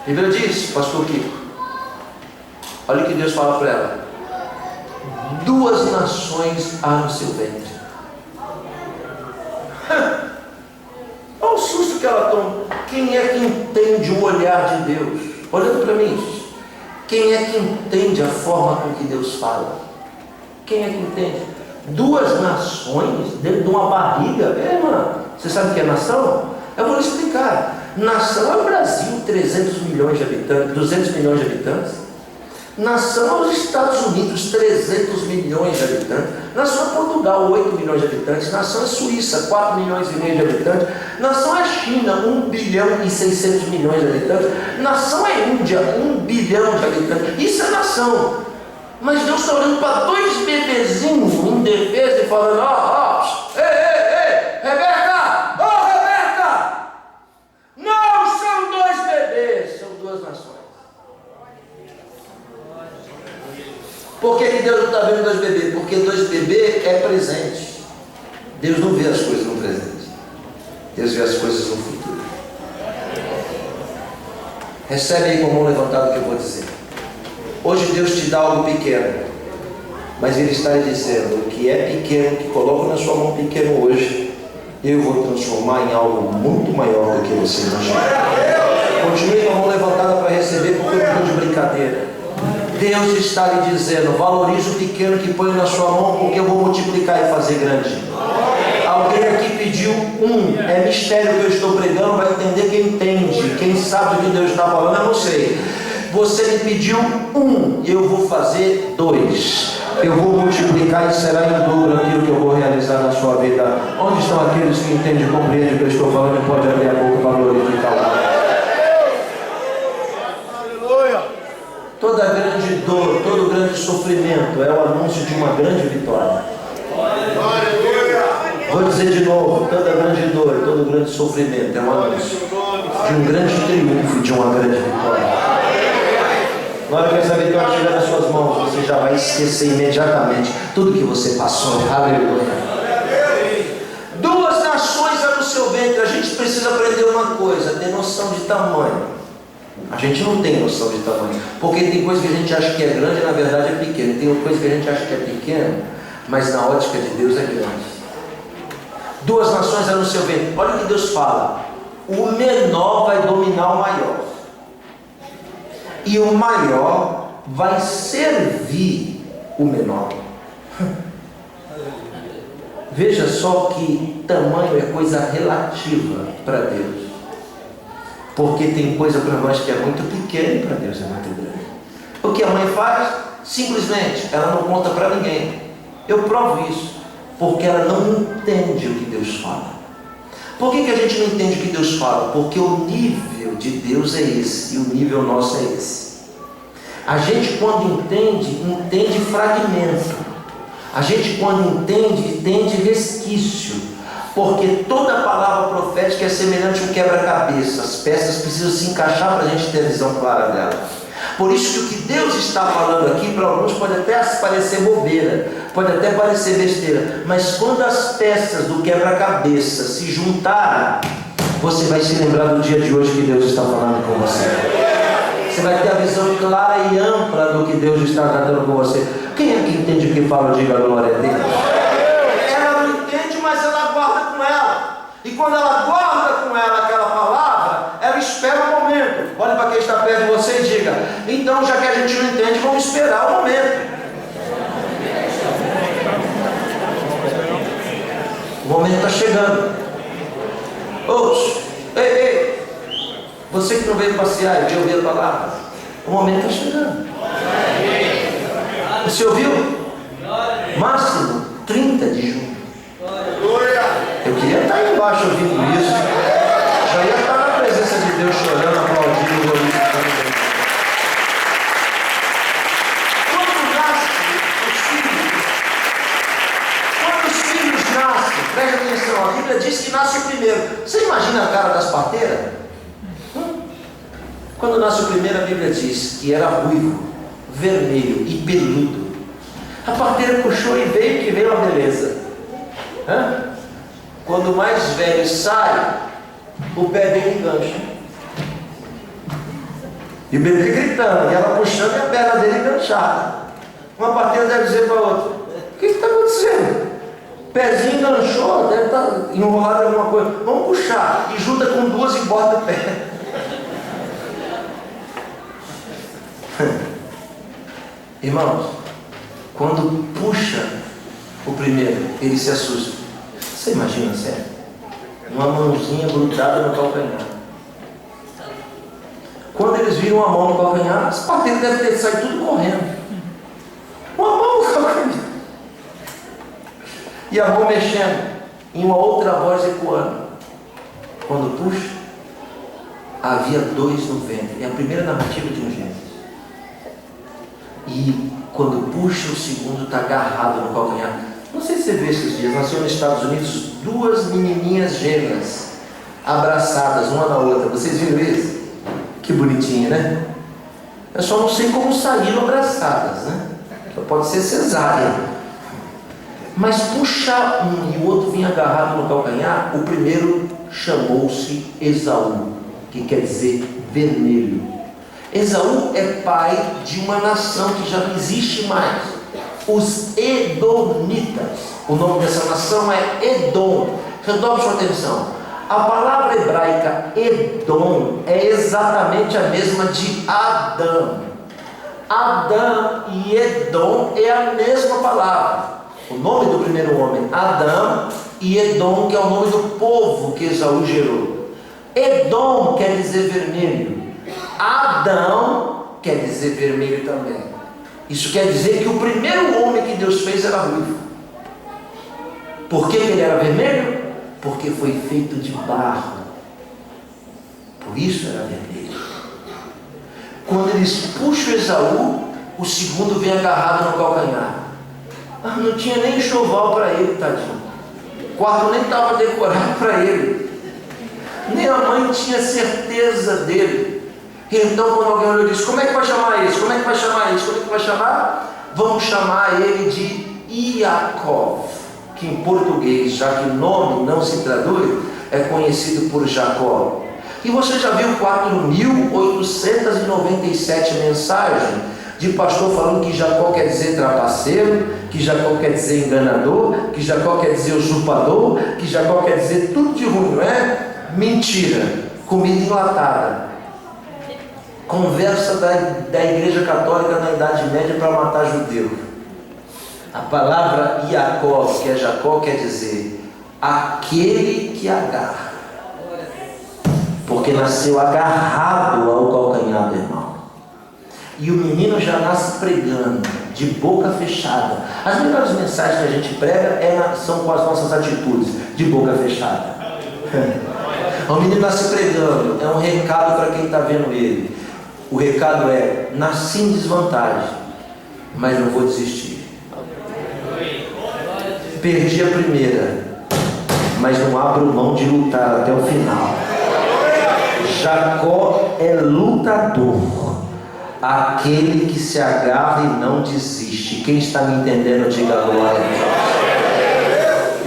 A Bíblia diz, pastor Kiko, olha o que Deus fala para ela: 2 nações há no seu ventre. Olha o susto que ela toma. Quem é que entende o olhar de Deus? Olhando para mim, Quem é que entende a forma com que Deus fala? Quem é que entende? 2 nações dentro de uma barriga. Irmã, você sabe o que é nação? Eu vou lhe explicar. Nação é o Brasil, 300 milhões de habitantes, 200 milhões de habitantes. Nação é os Estados Unidos, 300 milhões de habitantes. Nação é Portugal, 8 milhões de habitantes. Nação é Suíça, 4 milhões e meio de habitantes. Nação é China, 1 bilhão e 600 milhões de habitantes. Nação é Índia, 1 bilhão de habitantes. Isso é nação. Mas Deus está olhando para 2 bebezinhos indefesos e falando: ei, Rebeca, Rebeca, não são 2 bebês, são 2 nações. Por que Deus não está vendo 2 bebês? Porque 2 bebês é presente. Deus não vê as coisas no presente, Deus vê as coisas no futuro. Recebe aí com a mão levantada o que eu vou dizer. Hoje Deus te dá algo pequeno, mas Ele está lhe dizendo: o que é pequeno, que coloco na sua mão pequeno hoje, eu vou transformar em algo muito maior do que você imagina. Continue com a mão levantada para receber, porque eu não estou de brincadeira. Deus está lhe dizendo: valorize o pequeno que põe na sua mão, porque eu vou multiplicar e fazer grande. Alguém aqui pediu 1, é mistério que eu estou pregando, vai entender quem entende, quem sabe o que Deus está falando, eu não sei. Você me pediu 1, e eu vou fazer 2. Eu vou multiplicar e será em dobro aquilo que eu vou realizar na sua vida. Onde estão aqueles que entendem e compreendem o que eu estou falando e pode abrir a boca para glorificar lá? Aleluia. Toda grande dor, todo grande sofrimento é o anúncio de uma grande vitória. Vou dizer de novo: toda grande dor, todo grande sofrimento é um anúncio de um grande triunfo, de uma grande vitória. Na hora que essa vitória estiver nas suas mãos, você já vai esquecer imediatamente tudo que você passou. Aleluia. 2 nações há no seu ventre. A gente precisa aprender uma coisa: ter noção de tamanho. A gente não tem noção de tamanho, porque tem coisa que a gente acha que é grande e na verdade é pequeno. Tem coisa que a gente acha que é pequeno, mas na ótica de Deus é grande. 2 nações há no seu ventre. Olha o que Deus fala: o menor vai dominar o maior, e o maior vai servir o menor. Veja só que tamanho é coisa relativa para Deus, porque tem coisa para nós que é muito pequena e para Deus é muito grande. O que a mãe faz? Simplesmente, ela não conta para ninguém. Eu provo isso, porque ela não entende o que Deus fala. Por que a gente não entende o que Deus fala? Porque o nível de Deus é esse, e o nível nosso é esse. A gente, quando entende fragmento. A gente, quando entende resquício. Porque toda palavra profética é semelhante a um quebra-cabeça. As peças precisam se encaixar para a gente ter a visão clara dela. Por isso que o que Deus está falando aqui, para alguns pode até parecer bobeira, pode até parecer besteira, mas quando as peças do quebra-cabeça se juntarem, você vai se lembrar do dia de hoje que Deus está falando com você. Você vai ter a visão clara e ampla do que Deus está tratando com você. Quem é que entende o que fala? Diga glória a Deus. Ela não entende, mas ela guarda com ela. E quando ela guarda com ela aquela palavra, ela espera o momento. Olhe para quem está perto de você e diga: então, já que a gente não entende, vamos esperar o momento. O momento está chegando. Ouça, ei, você que não veio passear e veio ouvir a palavra, o momento está chegando. Você ouviu? Máximo 30 de junho. Eu queria estar aí embaixo ouvindo isso. Já ia estar na presença de Deus, chorando, aplaudindo, glorificando. Quando os filhos nascem, preste atenção, a Bíblia diz que nasce o primeiro. Você imagina a cara das parteiras? Quando nasce o primeiro, a Bíblia diz que era ruivo, vermelho e peludo. A parteira puxou e veio, que veio uma beleza. Quando o mais velho sai, o pé dele engancha. E o bebê gritando, e ela puxando e a perna dele enganchada. Uma parteira deve dizer para a outra: o que está acontecendo? O pezinho enganchou, deve estar enrolado em alguma coisa. Vamos puxar. E junta com 2 e bota o pé. Irmãos, quando puxa o primeiro, ele se assusta. Você imagina, sério? Uma mãozinha grudada no calcanhar. Quando eles viram a mão no calcanhar, os parteiros devem ter saído tudo correndo. Uma mão no calcanhar. E a mão mexendo. E uma outra voz ecoando. Quando puxa, havia 2 no ventre. É a primeira narrativa de um Gênesis. E quando puxa, o segundo está agarrado no calcanhar. Não sei se você vê esses dias. Nasceu nos Estados Unidos 2 menininhas gêmeas, abraçadas uma na outra. Vocês viram isso? Que bonitinho, né? Eu só não sei como saíram abraçadas, né? Só pode ser cesárea. Mas puxar um e o outro vinha agarrado no calcanhar, o primeiro chamou-se Esaú, que quer dizer vermelho. Esaú é pai de uma nação que já não existe mais, os Edomitas. O nome dessa nação é Edom. Redobre sua atenção. A palavra hebraica Edom é exatamente a mesma de Adão. Adão e Edom é a mesma palavra. O nome do primeiro homem, Adão, e Edom, que é o nome do povo que Esaú gerou. Edom quer dizer vermelho. Adão quer dizer vermelho também. Isso quer dizer que o primeiro homem que Deus fez era ruivo. Por que ele era vermelho? Porque foi feito de barro. Por isso era vermelho. Quando eles puxam Esaú, o segundo vem agarrado no calcanhar. Não tinha nem enxoval para ele, tadinho. O quarto nem estava decorado para ele. Nem a mãe tinha certeza dele. Então, quando alguém olhou, disse: como é que vai chamar isso? Como é que vai chamar isso? Como é que vai chamar? Vamos chamar ele de Iacov, que em português, já que o nome não se traduz, é conhecido por Jacó. E você já viu 4.897 mensagens de pastor falando que Jacó quer dizer trapaceiro, que Jacó quer dizer enganador, que Jacó quer dizer usurpador, que Jacó quer dizer tudo de ruim, não é? Mentira, comida enlatada. Conversa da Igreja Católica na Idade Média para matar judeu. A palavra Iacov, que é Jacó, quer dizer aquele que agarra. Porque nasceu agarrado ao calcanhar do irmão. E o menino já nasce pregando, de boca fechada. As melhores mensagens que a gente prega são com as nossas atitudes, de boca fechada. O menino nasce pregando, é um recado para quem está vendo ele. O recado é: nasci em desvantagem, mas não vou desistir. Perdi a primeira, mas não abro mão de lutar até o final. Jacó é lutador, aquele que se agarra e não desiste. Quem está me entendendo, diga glória.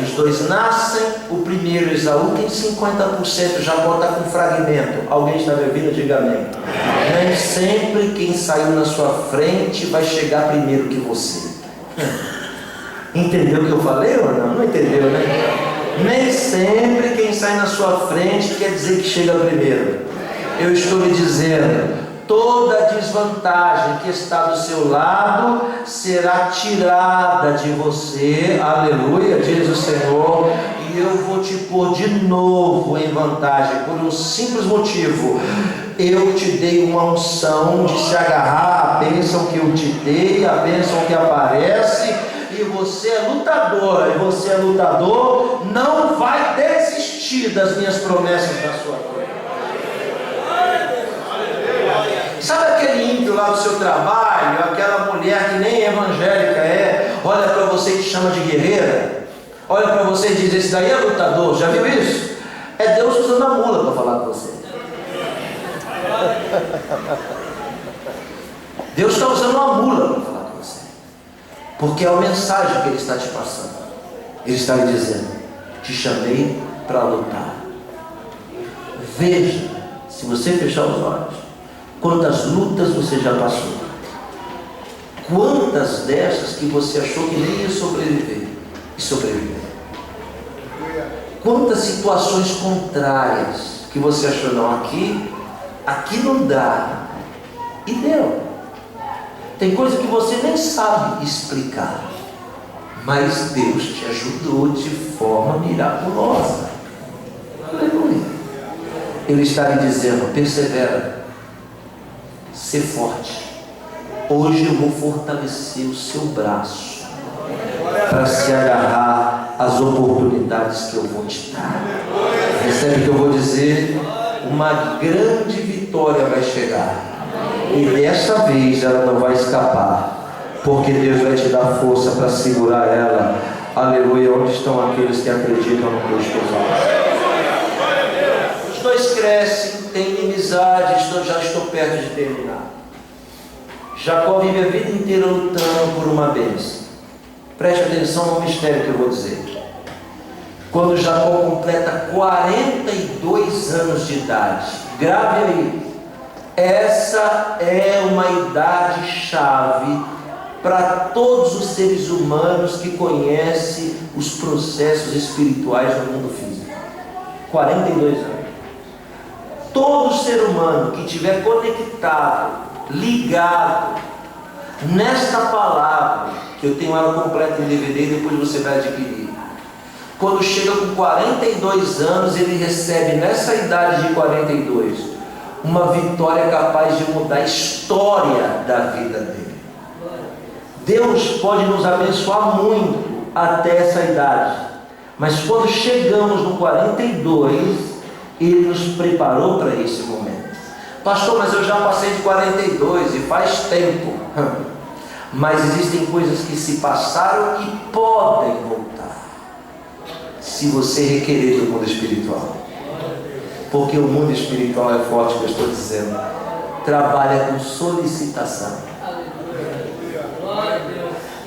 Os dois nascem. O primeiro, Esaú, tem 50%, Jacó está com fragmento. Alguém está me ouvindo? Diga amém. Nem sempre quem saiu na sua frente vai chegar primeiro que você. Entendeu o que eu falei ou não? Não entendeu, né? Nem sempre quem sai na sua frente quer dizer que chega primeiro. Eu estou lhe dizendo: toda desvantagem que está do seu lado será tirada de você, aleluia, diz o Senhor, e eu vou te pôr de novo em vantagem, por um simples motivo: eu te dei uma unção de se agarrar à bênção que eu te dei, a bênção que aparece, e você é lutadora, e você é lutador, não vai desistir das minhas promessas na sua vida. Sabe aquele ímpio lá do seu trabalho, aquela mulher que nem evangélica é, olha para você e te chama de guerreira, olha para você e diz: esse daí é lutador, já viu isso? É Deus usando a mula para falar com você. Deus está usando uma mula para falar com você, porque é a mensagem que Ele está te passando. Ele está lhe dizendo: te chamei para lutar. Veja, se você fechar os olhos, quantas lutas você já passou, quantas dessas que você achou que nem ia sobreviver, e sobreviveu. Quantas situações contrárias que você achou: não, aqui não dá, e deu. Tem coisa que você nem sabe explicar, mas Deus te ajudou de forma miraculosa. Aleluia. Ele está lhe dizendo: persevera, ser forte. Hoje eu vou fortalecer o seu braço para se agarrar às oportunidades que eu vou te dar. Recebe o que eu vou dizer? Uma grande vitória vai chegar, e dessa vez ela não vai escapar, porque Deus vai te dar força para segurar ela. Aleluia. Onde estão aqueles que acreditam no Deus que os dois crescem, têm inimizade. Já estou perto de terminar. Jacó vive a vida inteira lutando por uma bênção. Preste atenção no mistério que eu vou dizer. Quando Jacó completa 42 anos de idade, grave aí, essa é uma idade chave para todos os seres humanos que conhecem os processos espirituais no mundo físico. 42 anos. Todo ser humano que estiver conectado, ligado nesta palavra, que eu tenho ela completa em DVD e depois você vai adquirir, quando chega com 42 anos, ele recebe nessa idade de 42 uma vitória capaz de mudar a história da vida dele. Deus pode nos abençoar muito até essa idade, mas quando chegamos no 42, Ele nos preparou para esse momento. Pastor, mas eu já passei de 42 e faz tempo. Mas existem coisas que se passaram e podem voltar, se você requerer do mundo espiritual. Porque o mundo espiritual é forte, que eu estou dizendo. Trabalha com solicitação.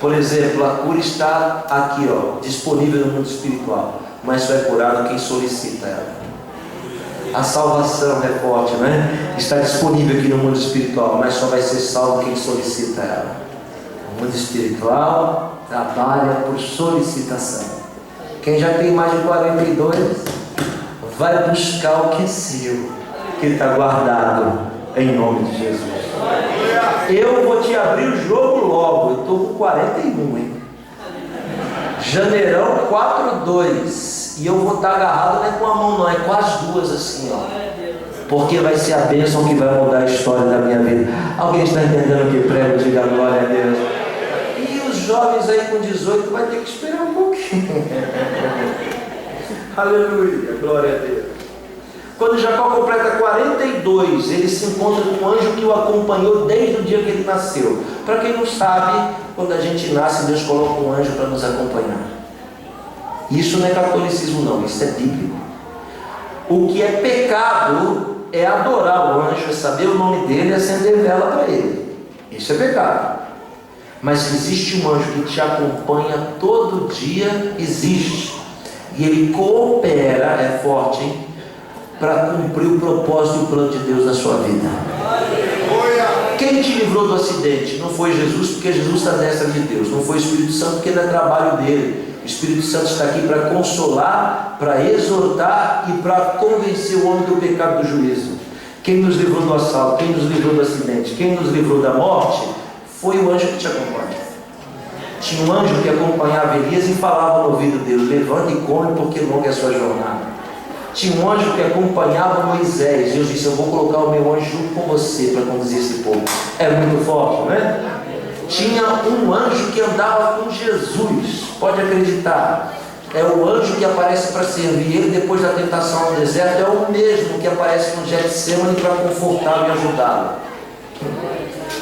Por exemplo, a cura está aqui, disponível no mundo espiritual, mas só é curado quem solicita ela. A salvação é forte, né? Está disponível aqui no mundo espiritual, mas só vai ser salvo quem solicita ela. O mundo espiritual trabalha por solicitação. Quem já tem mais de 42 vai buscar o que é seu, que está guardado, em nome de Jesus. Eu vou te abrir o jogo logo. Eu estou com 41, hein? Janeirão 4-2. E eu vou estar agarrado não é com a mão não, é com as duas assim, porque vai ser a bênção que vai mudar a história da minha vida. Alguém está entendendo o que prego? Diga glória a Deus. E os jovens aí com 18 vai ter que esperar um pouquinho. Aleluia, glória a Deus. Quando Jacó completa 42, ele se encontra com um anjo que o acompanhou desde o dia que ele nasceu. Para quem não sabe, quando a gente nasce, Deus coloca um anjo para nos acompanhar. Isso não é catolicismo não, isso é bíblico. O que é pecado é adorar o anjo, é saber o nome dele e acender vela para ele. Isso é pecado. Mas existe um anjo que te acompanha todo dia, existe. E ele coopera, é forte, hein? Para cumprir o propósito e o plano de Deus na sua vida. Quem te livrou do acidente? Não foi Jesus, porque Jesus está destra de Deus. Não foi o Espírito Santo, porque não é trabalho dele. O Espírito Santo está aqui para consolar, para exortar e para convencer o homem do pecado do juízo. Quem nos livrou do assalto? Quem nos livrou do acidente? Quem nos livrou da morte? Foi o anjo que te acompanha. Tinha um anjo que acompanhava Elias e falava no ouvido dele: levanta e come, porque longa é a sua jornada. Tinha um anjo que acompanhava Moisés. Deus disse: eu vou colocar o meu anjo junto com você para conduzir esse povo. É muito forte, não é? Tinha um anjo que andava com Jesus. Pode acreditar. É o anjo que aparece para servir ele depois da tentação no deserto. É o mesmo que aparece no Getsemane para confortá-lo e ajudá-lo.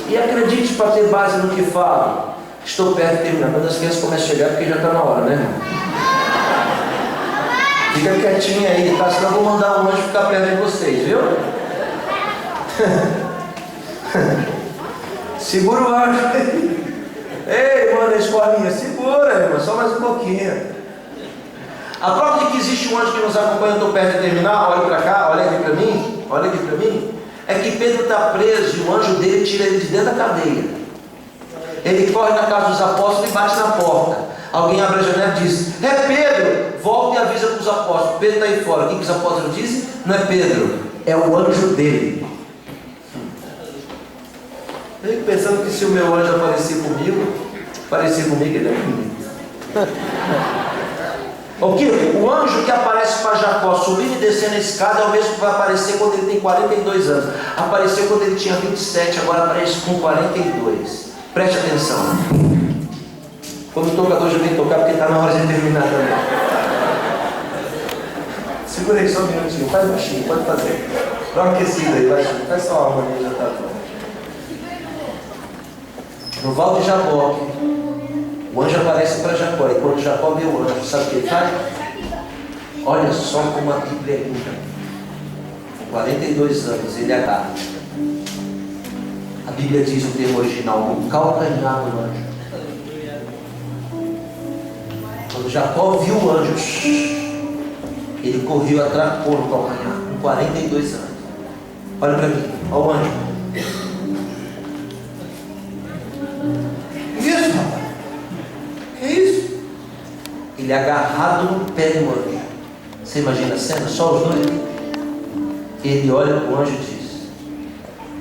E acredite, para ter base no que falo. Estou perto de terminar. Quando as crianças começam a chegar, porque já está na hora, né, irmão? Fica quietinho aí, tá? Senão eu vou mandar um anjo ficar perto de vocês, viu? Segura o anjo. Ei, irmã da escolinha, segura, irmã, só mais um pouquinho. A prova de que existe um anjo que nos acompanha, eu estou perto de terminar, olha para cá, olha aqui para mim, é que Pedro está preso e o anjo dele tira ele de dentro da cadeia. Ele corre na casa dos apóstolos e bate na porta. Alguém abre a janela e diz: é Pedro, volta e avisa para os apóstolos. Pedro está aí fora. O que os apóstolos dizem? Não é Pedro, é o anjo dele. Eu fico pensando que se o meu anjo aparecer comigo, ele é bonito. O anjo que aparece para Jacó subindo e descendo a escada é o mesmo que vai aparecer quando ele tem 42 anos. Apareceu quando ele tinha 27, agora aparece com 42. Preste atenção. Quando o tocador já vem tocar, porque está na hora de terminar também. Segura aí só um minutinho, faz baixinho, pode fazer. Dá uma aquecida aí, baixinho, faz só a harmonia, já está pronto. No Val de Jaboque, o anjo aparece para Jacó, e quando Jacó vê o anjo, sabe o que ele faz? Olha só como a Bíblia é linda. Com 42 anos, ele agarra. A Bíblia diz o termo original, no calcanhar do anjo. Quando Jacó viu o anjo, ele correu atrás do calcanhar, com 42 anos. Olha para mim, olha o anjo. Que isso, rapaz? Que isso? Ele agarrado no pé do anjo. Você imagina a cena? Só os dois. Ele olha para o anjo e diz: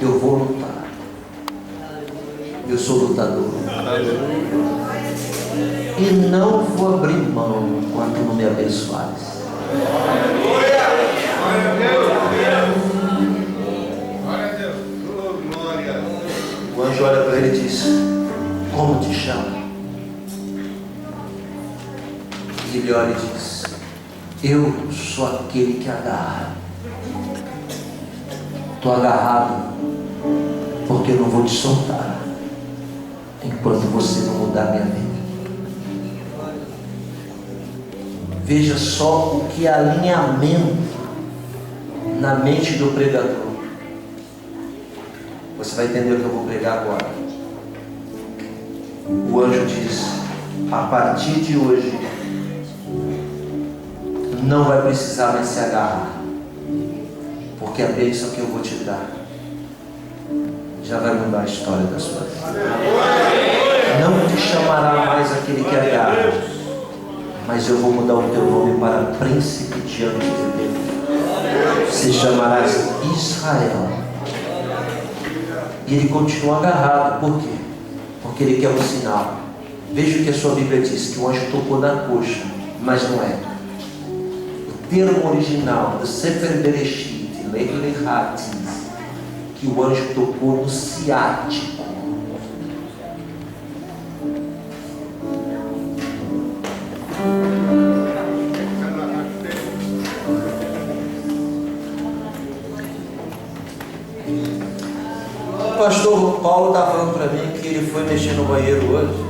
eu vou lutar. Eu sou lutador. E não vou abrir mão enquanto não me abençoares. Glória a Deus. Glória. O anjo olha para ele e diz: como te chama? E ele olha e diz: eu sou aquele que agarra. Estou agarrado porque eu não vou te soltar enquanto você não mudar minha vida. Veja só o que é alinhamento na mente do pregador. Você vai entender o que eu vou pregar agora. O anjo diz: a partir de hoje não vai precisar mais se agarrar, porque a bênção que eu vou te dar já vai mudar a história da sua vida. Não te chamará mais aquele que agarra, mas eu vou mudar o teu nome para príncipe diante de Deus. Você chamarás Israel. E ele continua agarrado. Por quê? Porque ele quer um sinal. Veja o que a sua Bíblia diz, que o anjo tocou na coxa, mas não é. O termo original do Sefer Bereshit, Leilehati, que o anjo tocou no ciático. O pastor Paulo estava falando para mim que ele foi mexer no banheiro hoje.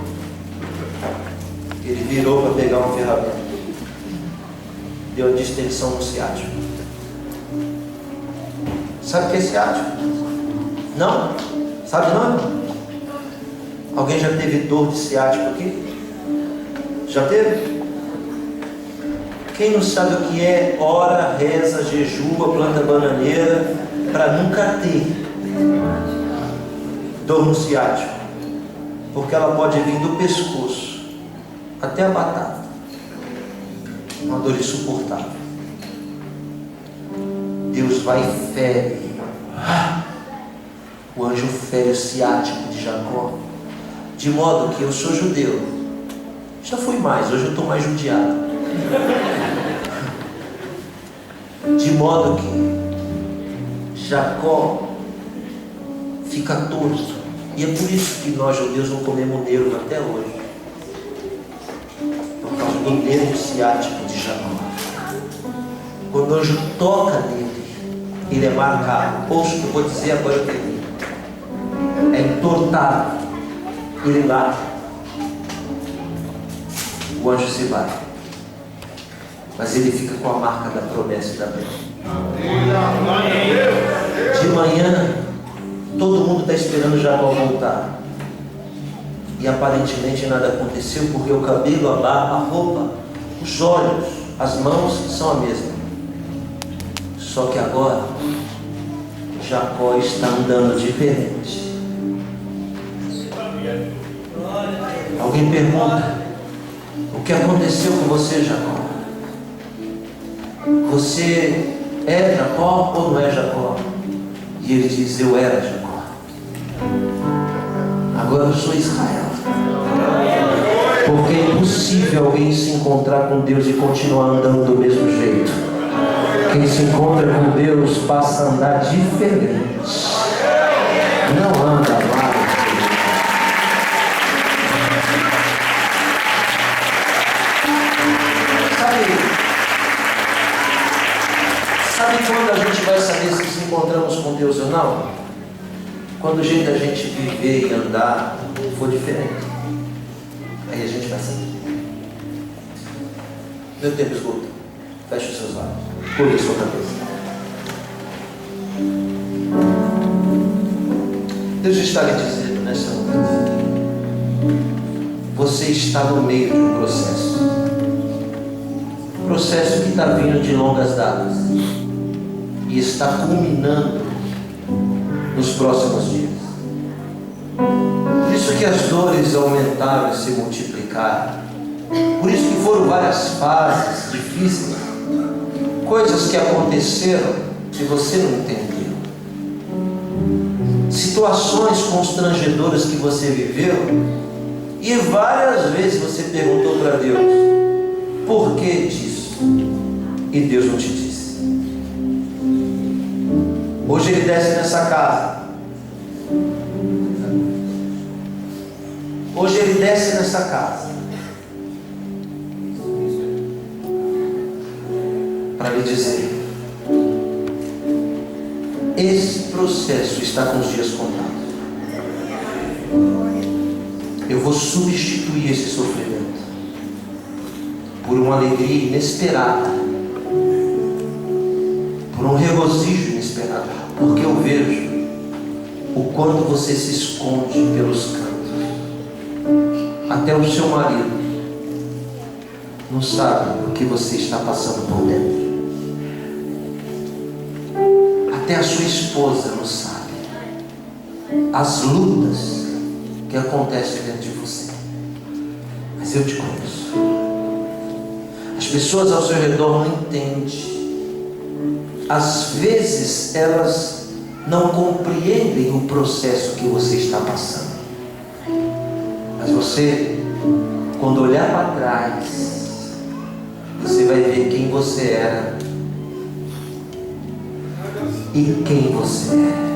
Ele virou para pegar uma ferramenta. Deu distensão no ciático. Sabe o que é ciático? Não? Sabe não? Alguém já teve dor de ciático aqui? Já teve? Quem não sabe o que é, ora, reza, jejua, planta bananeira, para nunca ter dor no ciático, porque ela pode vir do pescoço até a batata, uma dor insuportável. Deus vai e fere, o anjo fere o ciático de Jacó, de modo que eu sou judeu, já fui mais, hoje eu estou mais judiado, de modo que Jacó fica torto. E é por isso que nós judeus não comemos nervo até hoje, por causa do nervo ciático de Jacó. Quando o anjo toca nele, ele é marcado. Ouça o que eu vou dizer agora, eu termino. É entortado, ele late. O anjo se vai, mas ele fica com a marca da promessa e da bênção. De manhã, todo mundo está esperando Jacó voltar. E aparentemente nada aconteceu, porque o cabelo, a barba, a roupa, os olhos, as mãos são a mesma. Só que agora, Jacó está andando diferente. Alguém pergunta: o que aconteceu com você, Jacó? Você é Jacó ou não é Jacó? E ele diz: eu era Jacó. Agora eu sou Israel. Porque é impossível alguém se encontrar com Deus e continuar andando do mesmo jeito. Quem se encontra com Deus passa a andar diferente. Não anda lá. Sabe quando a gente vai saber se nos encontramos com Deus ou não? Quando o jeito da gente viver e andar for diferente. Aí a gente vai saber. Meu tempo escuta. Feche os seus olhos. Curva a sua cabeça. Deus está lhe dizendo nessa noite. Você está no meio de um processo. Processo que está vindo de longas datas. E está culminando nos próximos dias. Por isso que as dores aumentaram e se multiplicaram. Por isso que foram várias fases difíceis. Coisas que aconteceram que você não entendeu. Situações constrangedoras que você viveu. E várias vezes você perguntou para Deus: por que disso? E Deus não te disse. Hoje Ele desce nessa casa. Hoje Ele desce nessa casa para lhe dizer: esse processo está com os dias contados. Eu vou substituir esse sofrimento por uma alegria inesperada, por um regozijo inesperado, porque eu vejo o quanto você se esconde pelos cantos. Até o seu marido não sabe o que você está passando por dentro. Até a sua esposa não sabe as lutas que acontecem dentro de você. Mas eu te conheço. As pessoas ao seu redor não entendem. Às vezes elas não compreendem o processo que você está passando. Mas você, quando olhar para trás, você vai ver quem você era e quem você é.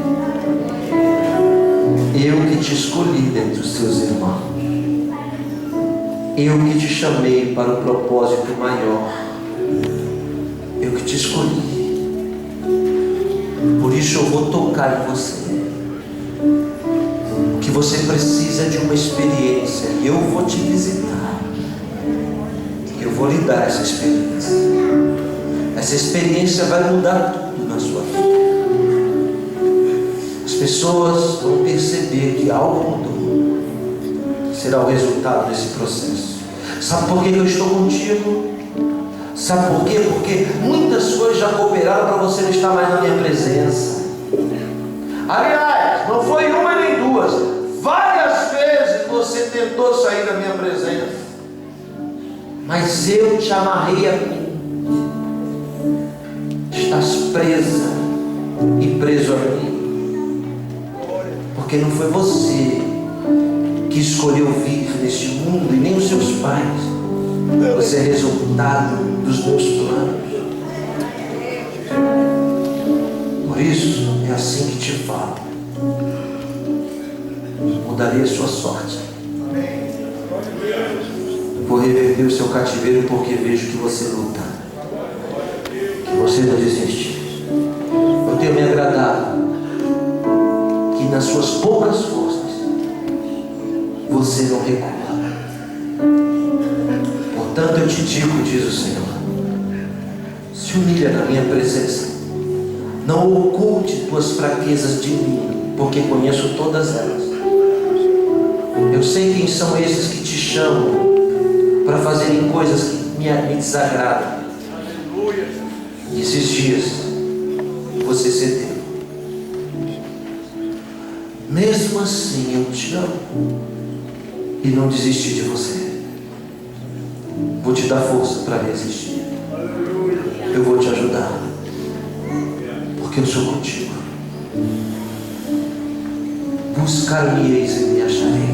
Eu que te escolhi dentre os seus irmãos. Eu que te chamei para o propósito maior. Eu que te escolhi. Por isso eu vou tocar em você. Que você precisa de uma experiência. E eu vou te visitar. Eu vou lhe dar essa experiência. Essa experiência vai mudar tudo na sua vida. As pessoas vão perceber que algo mudou. Será o resultado desse processo. Sabe por que eu estou contigo? Sabe por quê? Porque muitas coisas já cooperaram para você não estar mais na minha presença. Aliás, não foi uma nem duas. Várias vezes você tentou sair da minha presença. Mas eu te amarrei a mim. Estás presa e preso a mim. Porque não foi você que escolheu vir neste mundo e nem os seus pais. Você é resultado dos meus planos. Por isso é assim que te falo. Mudarei a sua sorte. Vou reverter o seu cativeiro, porque vejo que você luta, que você não desiste. Eu tenho me agradado que nas suas poucas forças você não recua. Portanto eu te digo, diz o Senhor, se humilha na minha presença. Não oculte tuas fraquezas de mim, porque conheço todas elas. Eu sei quem são esses que te chamam para fazerem coisas que me desagradam. E esses dias você cedeu. Mesmo assim eu te amo e não desisti de você. Vou te dar força para resistir. Eu vou te ajudar, porque eu sou contigo. Buscar-me-eis e me acharei.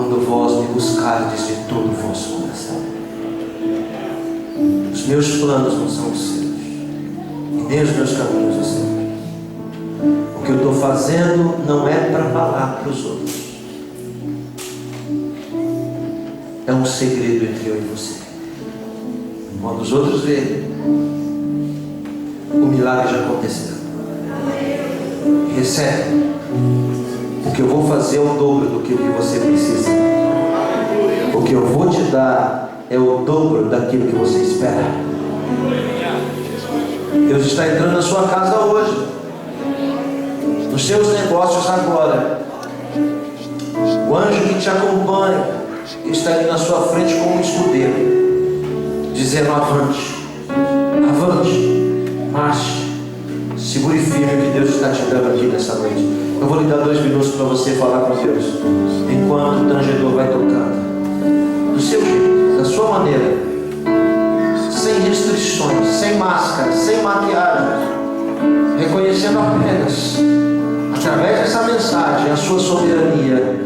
quando vós me buscardes de todo o vosso coração. Os meus planos não são os seus, e nem os meus caminhos os seus. O que eu estou fazendo não é para falar para os outros. É um segredo entre eu e você. Quando os outros verem, o milagre já aconteceu. Recebe. O que eu vou fazer é o dobro do que você precisa. O que eu vou te dar é o dobro daquilo que você espera. Deus está entrando na sua casa hoje, nos seus negócios agora. O anjo que te acompanha está ali na sua frente como um escudeiro, dizendo: avante, avante, marche, segure firme o que Deus está te dando aqui nessa noite. Eu vou lhe dar 2 minutos para você falar com Deus, enquanto o tangedor vai tocando, do seu jeito, da sua maneira, sem restrições, sem máscara, sem maquiagem, reconhecendo apenas, através dessa mensagem, a sua soberania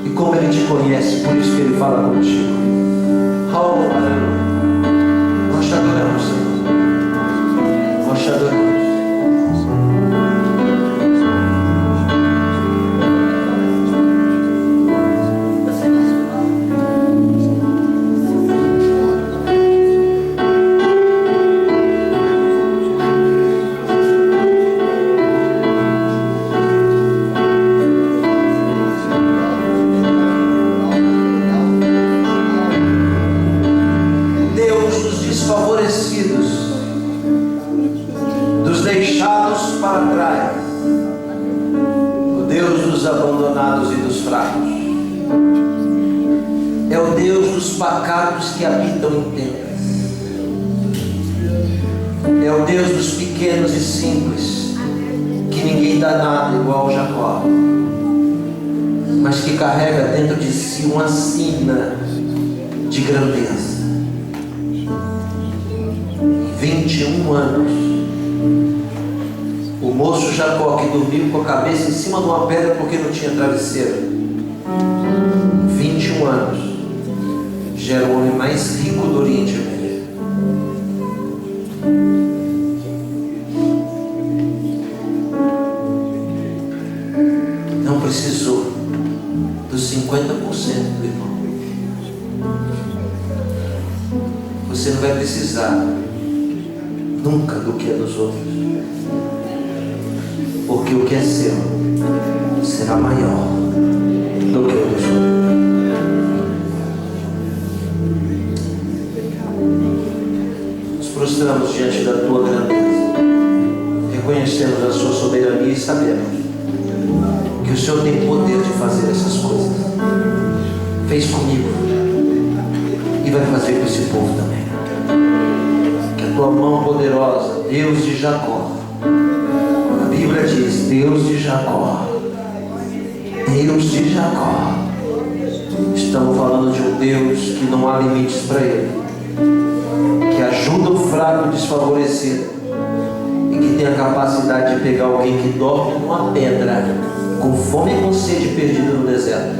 e como Ele te conhece. Por isso que Ele fala contigo. Oh, aleluia. Nós te adoramos, Senhor. Nós te adoramos. Que habitam em tendas. É o Deus dos pequenos e simples, que ninguém dá nada igual Jacó, mas que carrega dentro de si uma sina de grandeza. 21 anos, o moço Jacó, que dormiu com a cabeça em cima de uma pedra porque não tinha travesseiro, 21 anos, já era o homem mais rico do Oriente Médio. Não precisou dos 50% do irmão. Você não vai precisar nunca do que é dos outros, porque o que é seu será maior do que o dos outros. Prostramos diante da tua grandeza, reconhecemos a sua soberania e sabemos que o Senhor tem poder de fazer essas coisas. Fez comigo e vai fazer com esse povo também. Que a tua mão poderosa, Deus de Jacó, a Bíblia diz: Deus de Jacó, Deus de Jacó. Estamos falando de um Deus que não há limites para Ele, que ajuda o fraco desfavorecido e que tem a capacidade de pegar alguém que dorme numa pedra, com fome e com sede, perdido no deserto,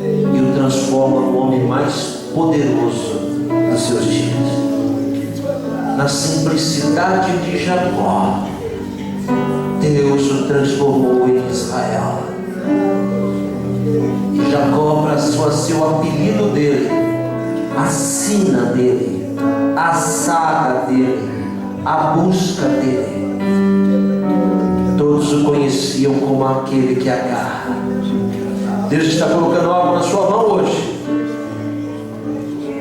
e o transforma no homem mais poderoso dos seus dias. Na simplicidade de Jacó, Deus o transformou em Israel. E Jacó passou a ser o apelido dele, a sina dele, a saga dele, a busca dele. Todos o conheciam como aquele que agarra. Deus está colocando algo na sua mão hoje.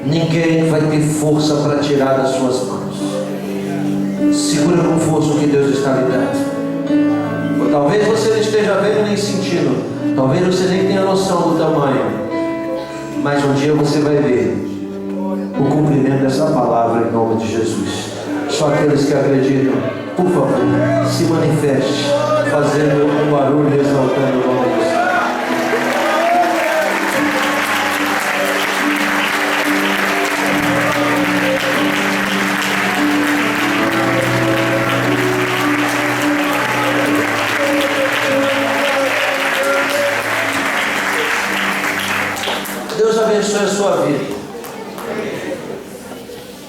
Ninguém vai ter força para tirar das suas mãos. Segura com força o que Deus está lhe dando. Ou talvez você não esteja vendo nem sentindo, talvez você nem tenha noção do tamanho, mas um dia você vai ver o cumprimento dessa palavra em nome de Jesus. Só aqueles que acreditam, por favor, se manifeste fazendo um barulho e exaltando o nome de Jesus.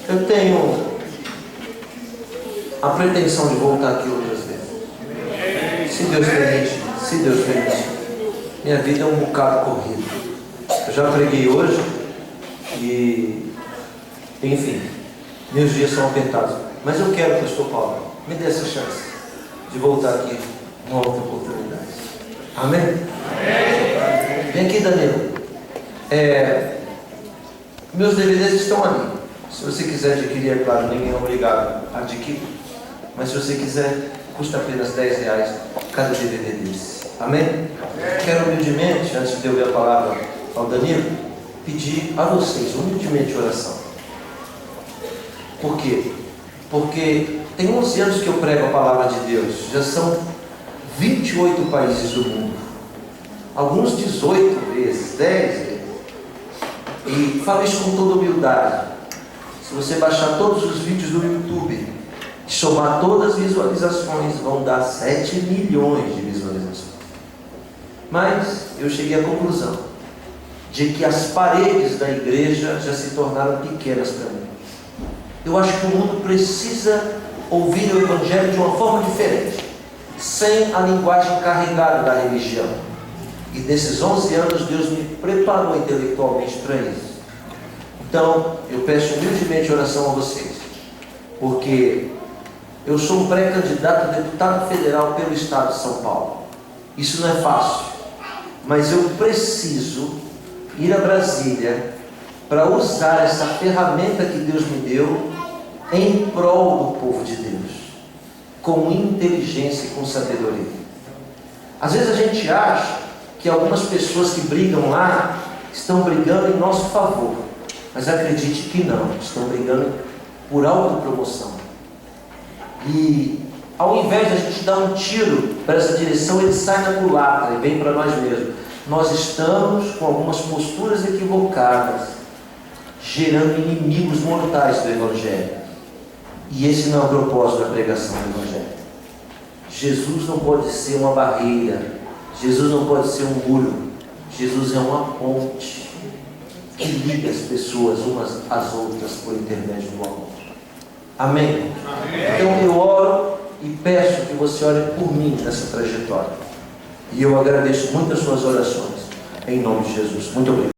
Eu tenho a pretensão de voltar aqui outras vezes. Se Deus permite, se Deus permite. Minha vida é um bocado corrido. Eu já preguei hoje e, enfim, meus dias são apertados. Mas eu quero, pastor Paulo, me dê essa chance de voltar aqui uma outra oportunidade. Amém? Amém. Vem aqui, Danilo. Meus DVDs estão ali. Se você quiser adquirir, é claro, ninguém é obrigado a adquirir. Mas se você quiser, custa apenas R$10 cada DVD desse. Amém? Amém? Quero humildemente, antes de eu ler a palavra ao Danilo, pedir a vocês, humildemente, oração. Por quê? Porque tem 11 anos que eu prego a palavra de Deus. Já são 28 países do mundo. Alguns 18 vezes, 10 vezes. E falo isso com toda humildade. Se você baixar todos os vídeos do YouTube e somar todas as visualizações, vão dar 7 milhões de visualizações. Mas eu cheguei à conclusão de que as paredes da igreja já se tornaram pequenas para mim. Eu acho que o mundo precisa ouvir o Evangelho de uma forma diferente, sem a linguagem carregada da religião. E nesses 11 anos Deus me preparou intelectualmente para isso. Então eu peço humildemente oração a vocês, porque eu sou um pré-candidato a deputado federal pelo estado de São Paulo. Isso não é fácil, mas eu preciso ir a Brasília para usar essa ferramenta que Deus me deu em prol do povo de Deus, com inteligência e com sabedoria. Às vezes a gente acha que algumas pessoas que brigam lá estão brigando em nosso favor, mas acredite que não, estão brigando por autopromoção. E ao invés de a gente dar um tiro para essa direção, ele sai na culatra e vem para nós mesmos. Nós estamos com algumas posturas equivocadas, gerando inimigos mortais do Evangelho. E esse não é o propósito da pregação do Evangelho. Jesus não pode ser uma barreira, Jesus não pode ser um muro, Jesus é uma ponte que liga as pessoas umas às outras por intermédio do amor. Amém? Amém. Então eu oro e peço que você ore por mim nessa trajetória. E eu agradeço muito as suas orações. Em nome de Jesus. Muito obrigado.